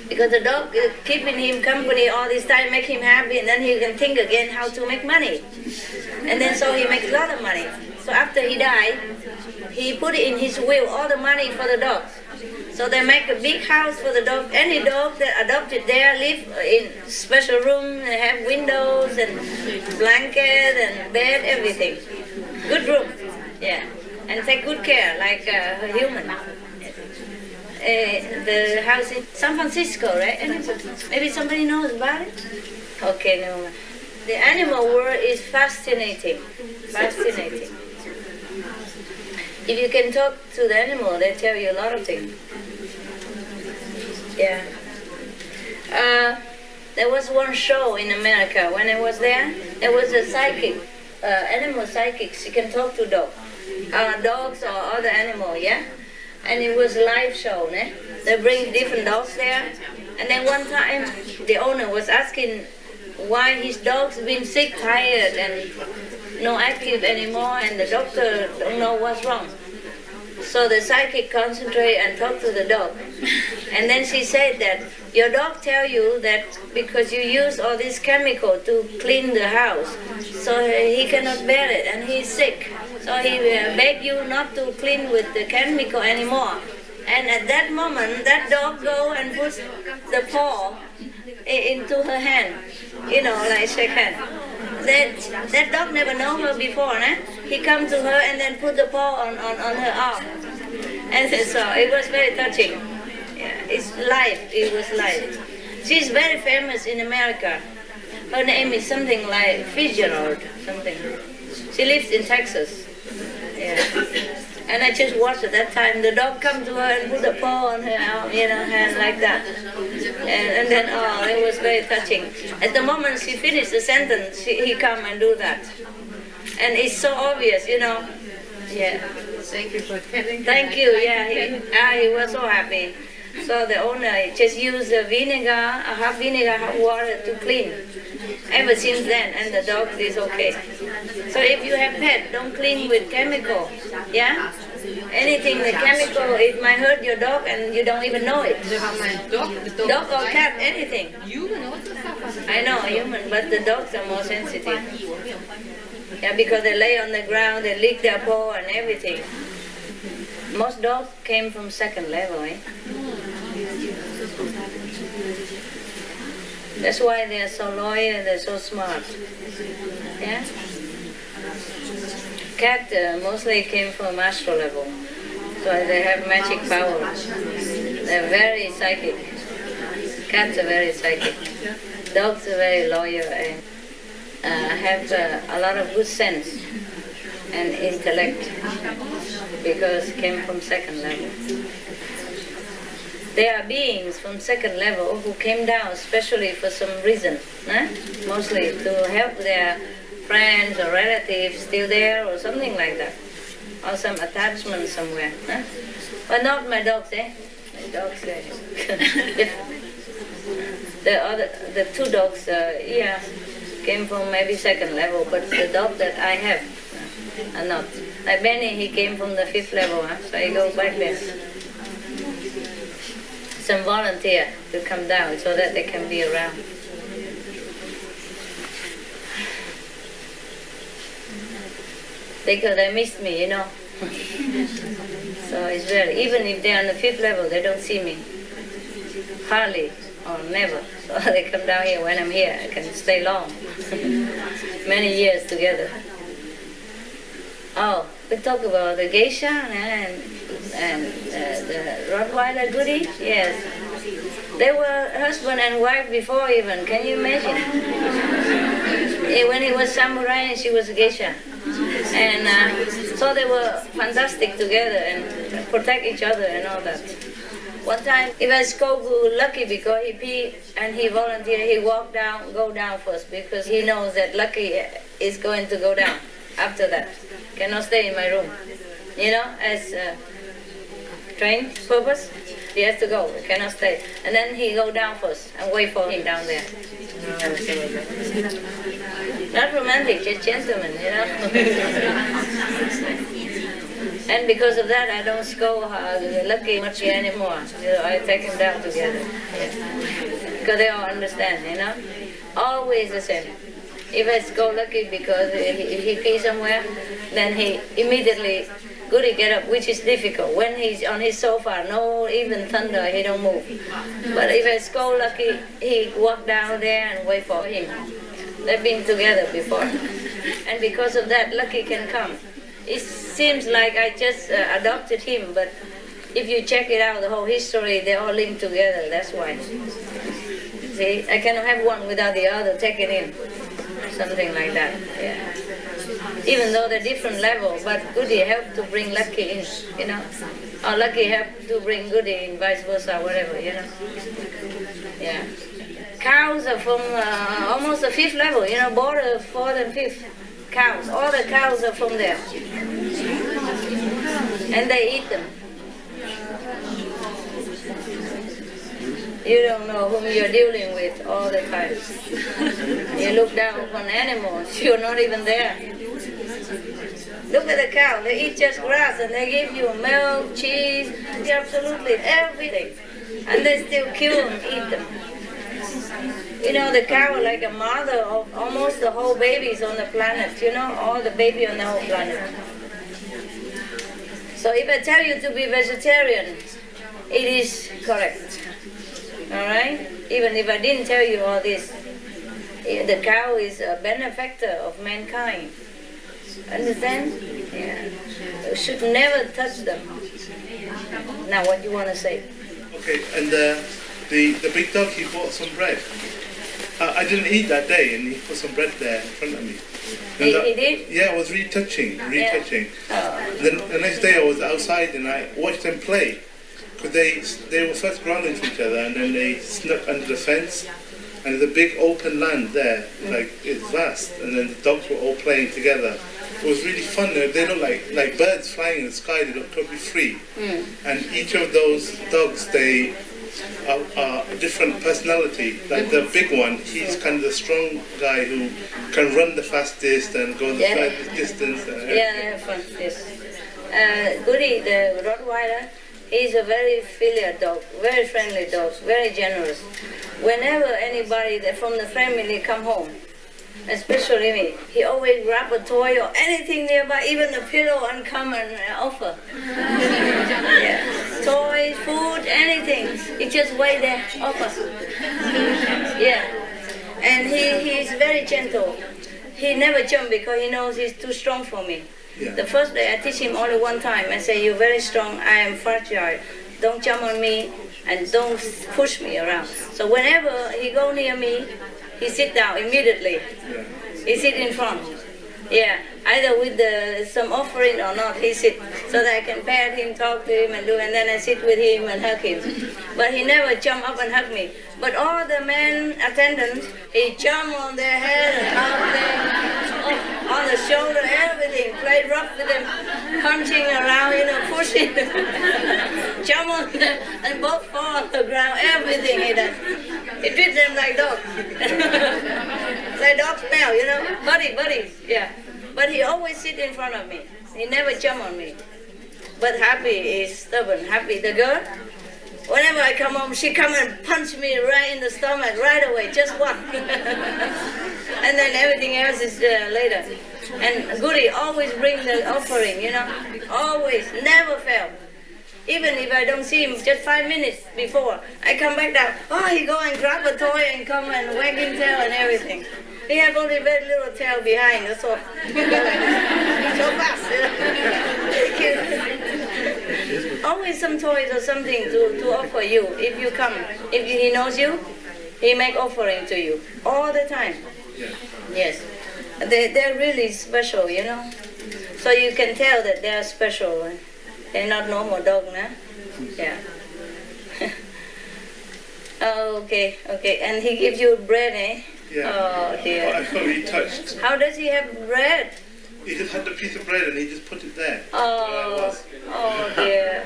Because the dog is keeping him company all this time, make him happy, and then he can think again how to make money. And then so he makes a lot of money. So after he died, he put in his will all the money for the dogs. So they make a big house for the dog. Any dog that adopted there live in special room, have windows and blanket and bed, everything. Good room, yeah. And take good care like a human. The house in San Francisco, right? Maybe somebody knows about it? Okay, no. The animal world is fascinating. Fascinating. If you can talk to the animal, they tell you a lot of things. Yeah. There was one show in America. When I was there was a psychic, animal psychic. She can talk to dogs. Dogs or other animal, yeah? And it was a live show, né? They bring different dogs there. And then one time, the owner was asking why his dog's been sick, tired, and no active anymore, and the doctor don't know what's wrong. So the psychic concentrate and talk to the dog. And then she said that your dog tell you that because you use all this chemical to clean the house, so he cannot bear it and he's sick. So he beg you not to clean with the chemical anymore. And at that moment, that dog go and put the paw into her hand, like shake hand. That dog never know her before, né? He come to her and then put the paw on her arm. And so it was very touching. Yeah, it's live, it was live. She's very famous in America. Her name is something like Fitzgerald, something. She lives in Texas. Yeah. And I just watched at that time. The dog come to her and put a paw on her arm, hand like that. And then, it was very touching. At the moment she finished the sentence, he come and do that. And it's so obvious, Yeah. Thank you for telling. Thank you, yeah. He was so happy. So the owner just used half vinegar, half water to clean. Ever since then, and the dog is okay. So if you have pet, don't clean with chemical, yeah? Anything with chemical, it might hurt your dog and you don't even know it. Dog or cat, anything. I know, human, but the dogs are more sensitive. Yeah, because they lay on the ground, they lick their paw and everything. Most dogs came from second level, eh? That's why they're so loyal, they're so smart. Yeah? Cat mostly came from astral level. So they have magic power. They're very psychic. Cats are very psychic. Dogs are very loyal and have a lot of good sense and intellect because came from second level. There are beings from second level who came down especially for some reason, mostly to help their friends or relatives still there or something like that, or some attachment somewhere. But not my dogs, eh? My dogs, the two dogs, came from maybe second level, but the dog that I have are not. Like Benny, he came from the fifth level, so I go back there. some volunteer to come down so that they can be around. Because they miss me, you know. So it's very, even if they're on the 5th level, they don't see me. Hardly or never. So they come down here when I'm here. I can stay long. Many years together. Oh, we talk about the geisha and the Rottweiler Goody. Yes. They were husband and wife before even. Can you imagine? When he was samurai and she was a geisha. And so they were fantastic together and protect each other and all that. One time, if I scold Lucky because he pee and he volunteered, he go down first because he knows that Lucky is going to go down after that. Cannot stay in my room. You know, as trained purpose, he has to go, he cannot stay. And then he go down first and wait for him down there. Not romantic, just gentleman, you know. And because of that, I don't scold Lucky much anymore. You know, I take him down together. Yeah. Because they all understand, you know. Always the same. If I scold Lucky because he pees somewhere, then he immediately Goody get up, which is difficult. When he's on his sofa, no even thunder, he don't move. But if I scold Lucky, he walk down there and wait for him. They've been together before. And because of that, Lucky can come. It seems like I just adopted him, but if you check it out, the whole history, they're all linked together, that's why. See, I cannot have one without the other taken in. Something like that, yeah. Even though they're different levels, but Goody helped to bring Lucky in, you know. Or Lucky helped to bring Goody in, vice versa, whatever, you know. Yeah. Cows are from almost the 5th level, you know, border 4th and 5th. Cows, all the cows are from there. And they eat them. You don't know whom you're dealing with all the time. You look down upon animals, you're not even there. Look at the cow, they eat just grass and they give you milk, cheese, absolutely everything. And they still kill them, eat them. You know, the cow like a mother of almost the whole babies on the planet, you know, all the baby on the whole planet. So if I tell you to be vegetarian, it is correct. All right? Even if I didn't tell you all this, the cow is a benefactor of mankind. Understand? Yeah. You should never touch them. Now, what do you want to say? Okay, and the big dog, he bought some bread. I didn't eat that day, and he put some bread there in front of me. He did? Yeah, it was really touching, really touching. Oh. Then the next day I was outside and I watched them play. Because they were first grounding to each other and then they snuck under the fence. And there's a big open land there, like it's vast. And then the dogs were all playing together. It was really fun. They look like birds flying in the sky. They look totally free. And each of those dogs, they are a different personality. Like the big one, he's kind of the strong guy who can run the fastest and go the furthest distance. Yeah, fastest. Goody, the Rottweiler, he's a very filial dog, very friendly dog, very generous. Whenever anybody from the family come home, especially me, he always grab a toy or anything nearby, even a pillow, and come and offer. Yeah. Toys, food, anything. He just wait there, offer. Yeah. And he's very gentle. He never jump because he knows he's too strong for me. Yeah. The first day I teach him only one time. I say, you're very strong, I am fragile. Don't jump on me and don't push me around. So whenever he go near me, he sit down immediately. Yeah. He sit in front. Yeah, either with some offering or not, he sit. So that I can pet him, talk to him and then I sit with him and hug him. But he never jump up and hug me. But all the men attendants, he jump on their head and hug them, on the shoulder, everything. Play rough with them, punching around, pushing them. Jump on them and both fall on the ground, everything he does. He treats them like dogs. Like dog smell, buddies, yeah. But he always sit in front of me. He never jump on me. But Happy is stubborn. Happy, the girl, Whenever I come home, she come and punch me right in the stomach right away, just one. And then everything else is later. And Goody always bring the offering, always, never fail. Even if I don't see him just 5 minutes before, I come back down, he go and grab a toy and come and wagging tail and everything. He have only very little tail behind, so so fast. Always some toys or something to offer you if you come. If he knows you, he make offering to you all the time. Yes, they're really special, So you can tell that they are special. They're not normal dog, nah? Yeah. Okay. And he gives you bread, eh? Yeah. Oh dear. I felt really touched. How does he have bread? He just had the piece of bread and he just put it there. Oh dear.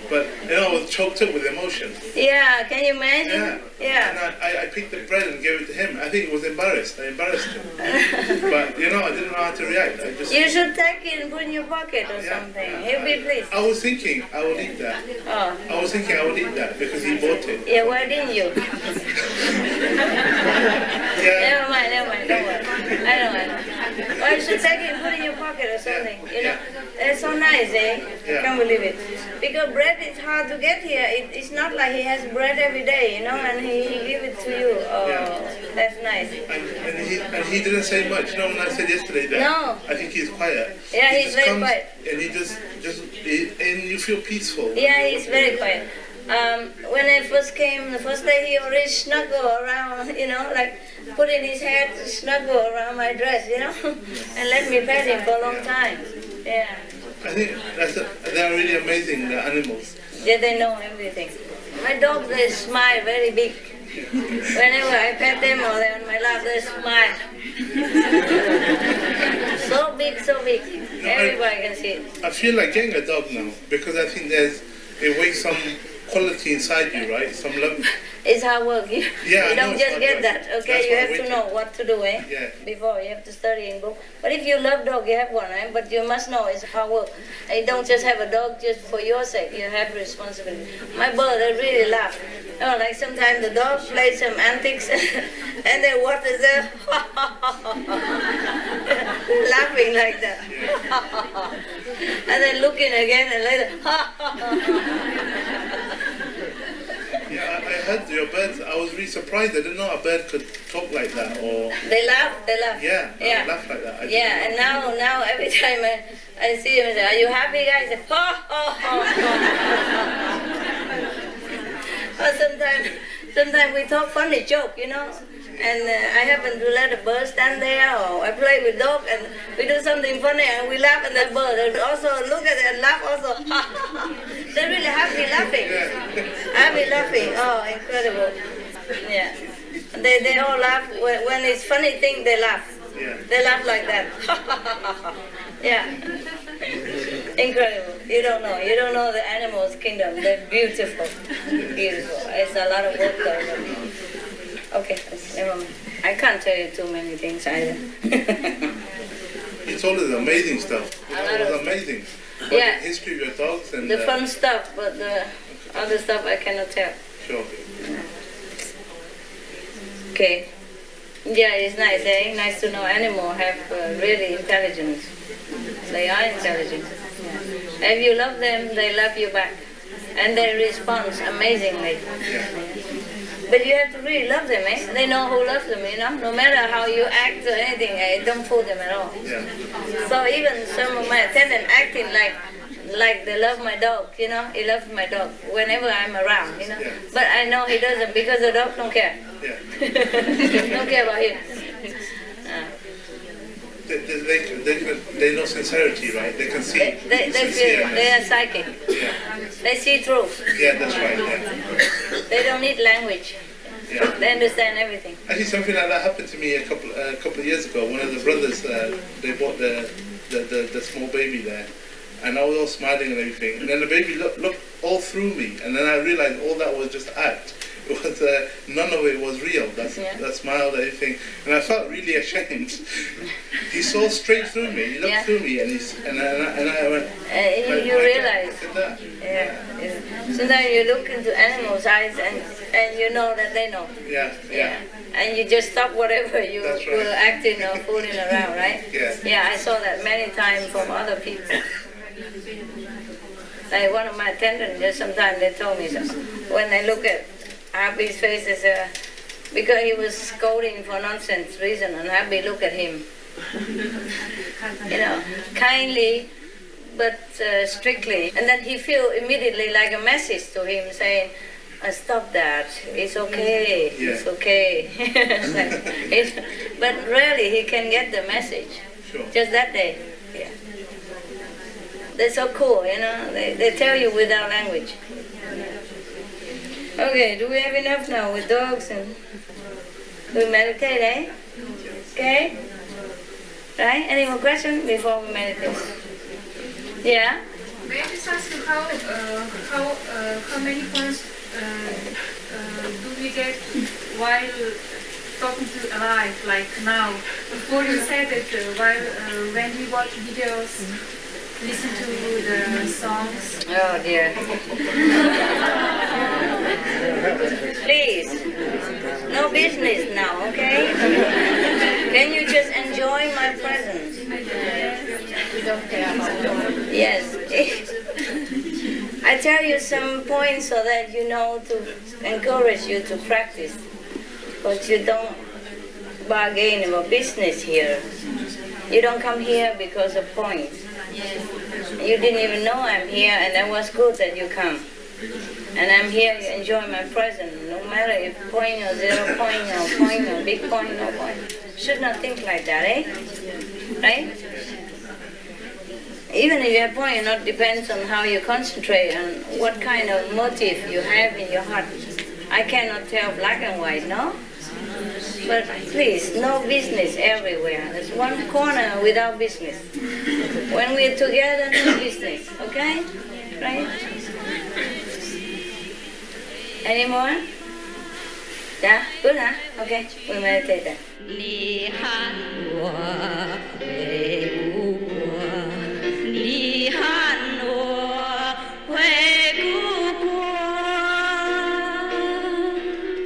But I was choked up with emotion. Yeah, can you imagine? Yeah. And I picked the bread and gave it to him. I think he was embarrassed. I embarrassed him. But I didn't know how to react. You should take it and put in your pocket or something. He'll be pleased. I was thinking I would eat that. Oh. I was thinking I would eat that because he bought it. Yeah, why didn't you? Never mind, don't worry. I don't know. Well, you should take it and put it in your pocket or something. It's so nice, eh? I can't believe it. Because bread is hard to get here. It's not like he has bread every day, and he give it to you. Oh, that's nice. And he didn't say much. When I said yesterday that I think he's quiet. Yeah, he's very quiet. And he just and you feel peaceful. Yeah, he's very quiet. When I first came, the first day he already snuggled around, like putting his head to snuggle around my dress, and let me pet him for a long time. Yeah. I think they're really amazing, the animals. Yeah, they know everything. My dogs, they smile very big. Whenever I pet them or they're on my lap, they smile. So big. Everybody can see it. I feel like getting a dog now because I think it wakes some quality inside you, right? Some love. It's hard work. You don't just get that, okay? You have to know what to do, eh? Yeah. Before you have to study in book. But if you love dog, you have one, eh? But you must know it's hard work. You don't just have a dog just for your sake. You have responsibility. My bird, they really laugh. Like sometimes the dog plays some antics and they watch as they're laughing like that. And then looking again and later. Yeah, I heard your birds. I was really surprised. I didn't know a bird could talk like that. Or they laugh. Yeah, they laugh like that. And now every time I see them, I say, "Are you happy, guys?" Say, Or sometimes we talk funny joke, and I happen to let a bird stand there, or I play with dog and we do something funny and we laugh, and the bird also look at it and laugh also. They're really happy laughing. Happy laughing. Oh, incredible. Yeah. They all laugh. When it's funny thing, they laugh. Yeah. They laugh like that. Yeah. Incredible. You don't know the animals' kingdom. They're beautiful. Beautiful. It's a lot of work though. Okay, never mind. I can't tell you too many things either. It's all the amazing stuff. It was amazing. The history of your dogs and the fun stuff, but the other stuff I cannot tell. Sure. Okay. Yeah, it's nice, eh? Nice to know animals have really intelligence. They are intelligent. Yeah. If you love them, they love you back. And they respond amazingly. Yeah. But you have to really love them, eh? They know who loves them, No matter how you act or anything, it don't fool them at all. Yeah. So even some of my attendants acting like they love my dog, He loves my dog whenever I'm around, Yeah. But I know he doesn't because the dog don't care. Yeah. Don't care about him. They know sincerity, right? They can see. They feel they are psychic. Yeah. They see through. Yeah, that's right. Yeah. They don't need language. Yeah. They understand everything. Actually, something like that happened to me a couple of years ago. One of the brothers, they bought the small baby there, and I was all smiling and everything. And then the baby looked all through me, and then I realized all that was just act. it was none of it was real. That smile, everything, and I felt really ashamed. He saw straight through me. He looked through me, and I went. You realize. That. Yeah. Sometimes you look into animals' eyes and you know that they know. Yeah. And you just stop whatever you That's right. were acting or fooling around, right? Yeah. Yeah, I saw that many times from other people. Like one of my attendants, just sometimes they told me so. When they look at Happy's face, they say, because he was scolding for nonsense reason, and Happy look at him. Kindly, but strictly. And then he feel immediately like a message to him saying, stop that, it's okay, it's okay. But really he can get the message. Sure. Just that day. Yeah. They're so cool, they tell you without language. Okay, do we have enough now with dogs and we meditate, eh? Okay? Right? Any more questions before we meditate? Yeah? May I just ask you how many points do we get while talking to alive, like now? Before you said that when we watch videos, listen to the songs. Oh dear. Please, no business now, okay? Can you just enjoy my presence? We don't care about that. Yes. I tell you some points so that you know to encourage you to practice. But you don't bargain about business here. You don't come here because of points. You didn't even know I'm here, and that was good that you come. And I'm here, you enjoy my presence, no matter if point or 0 point or point or big point, no point. Should not think like that, eh? Right? Even if you have point, it not depends on how you concentrate and what kind of motive you have in your heart. I cannot tell black and white, no? But please, no business everywhere. There's one corner without business. When we're together, no business, okay? Right? Any more? Yeah? Good, huh? Okay, we meditate then.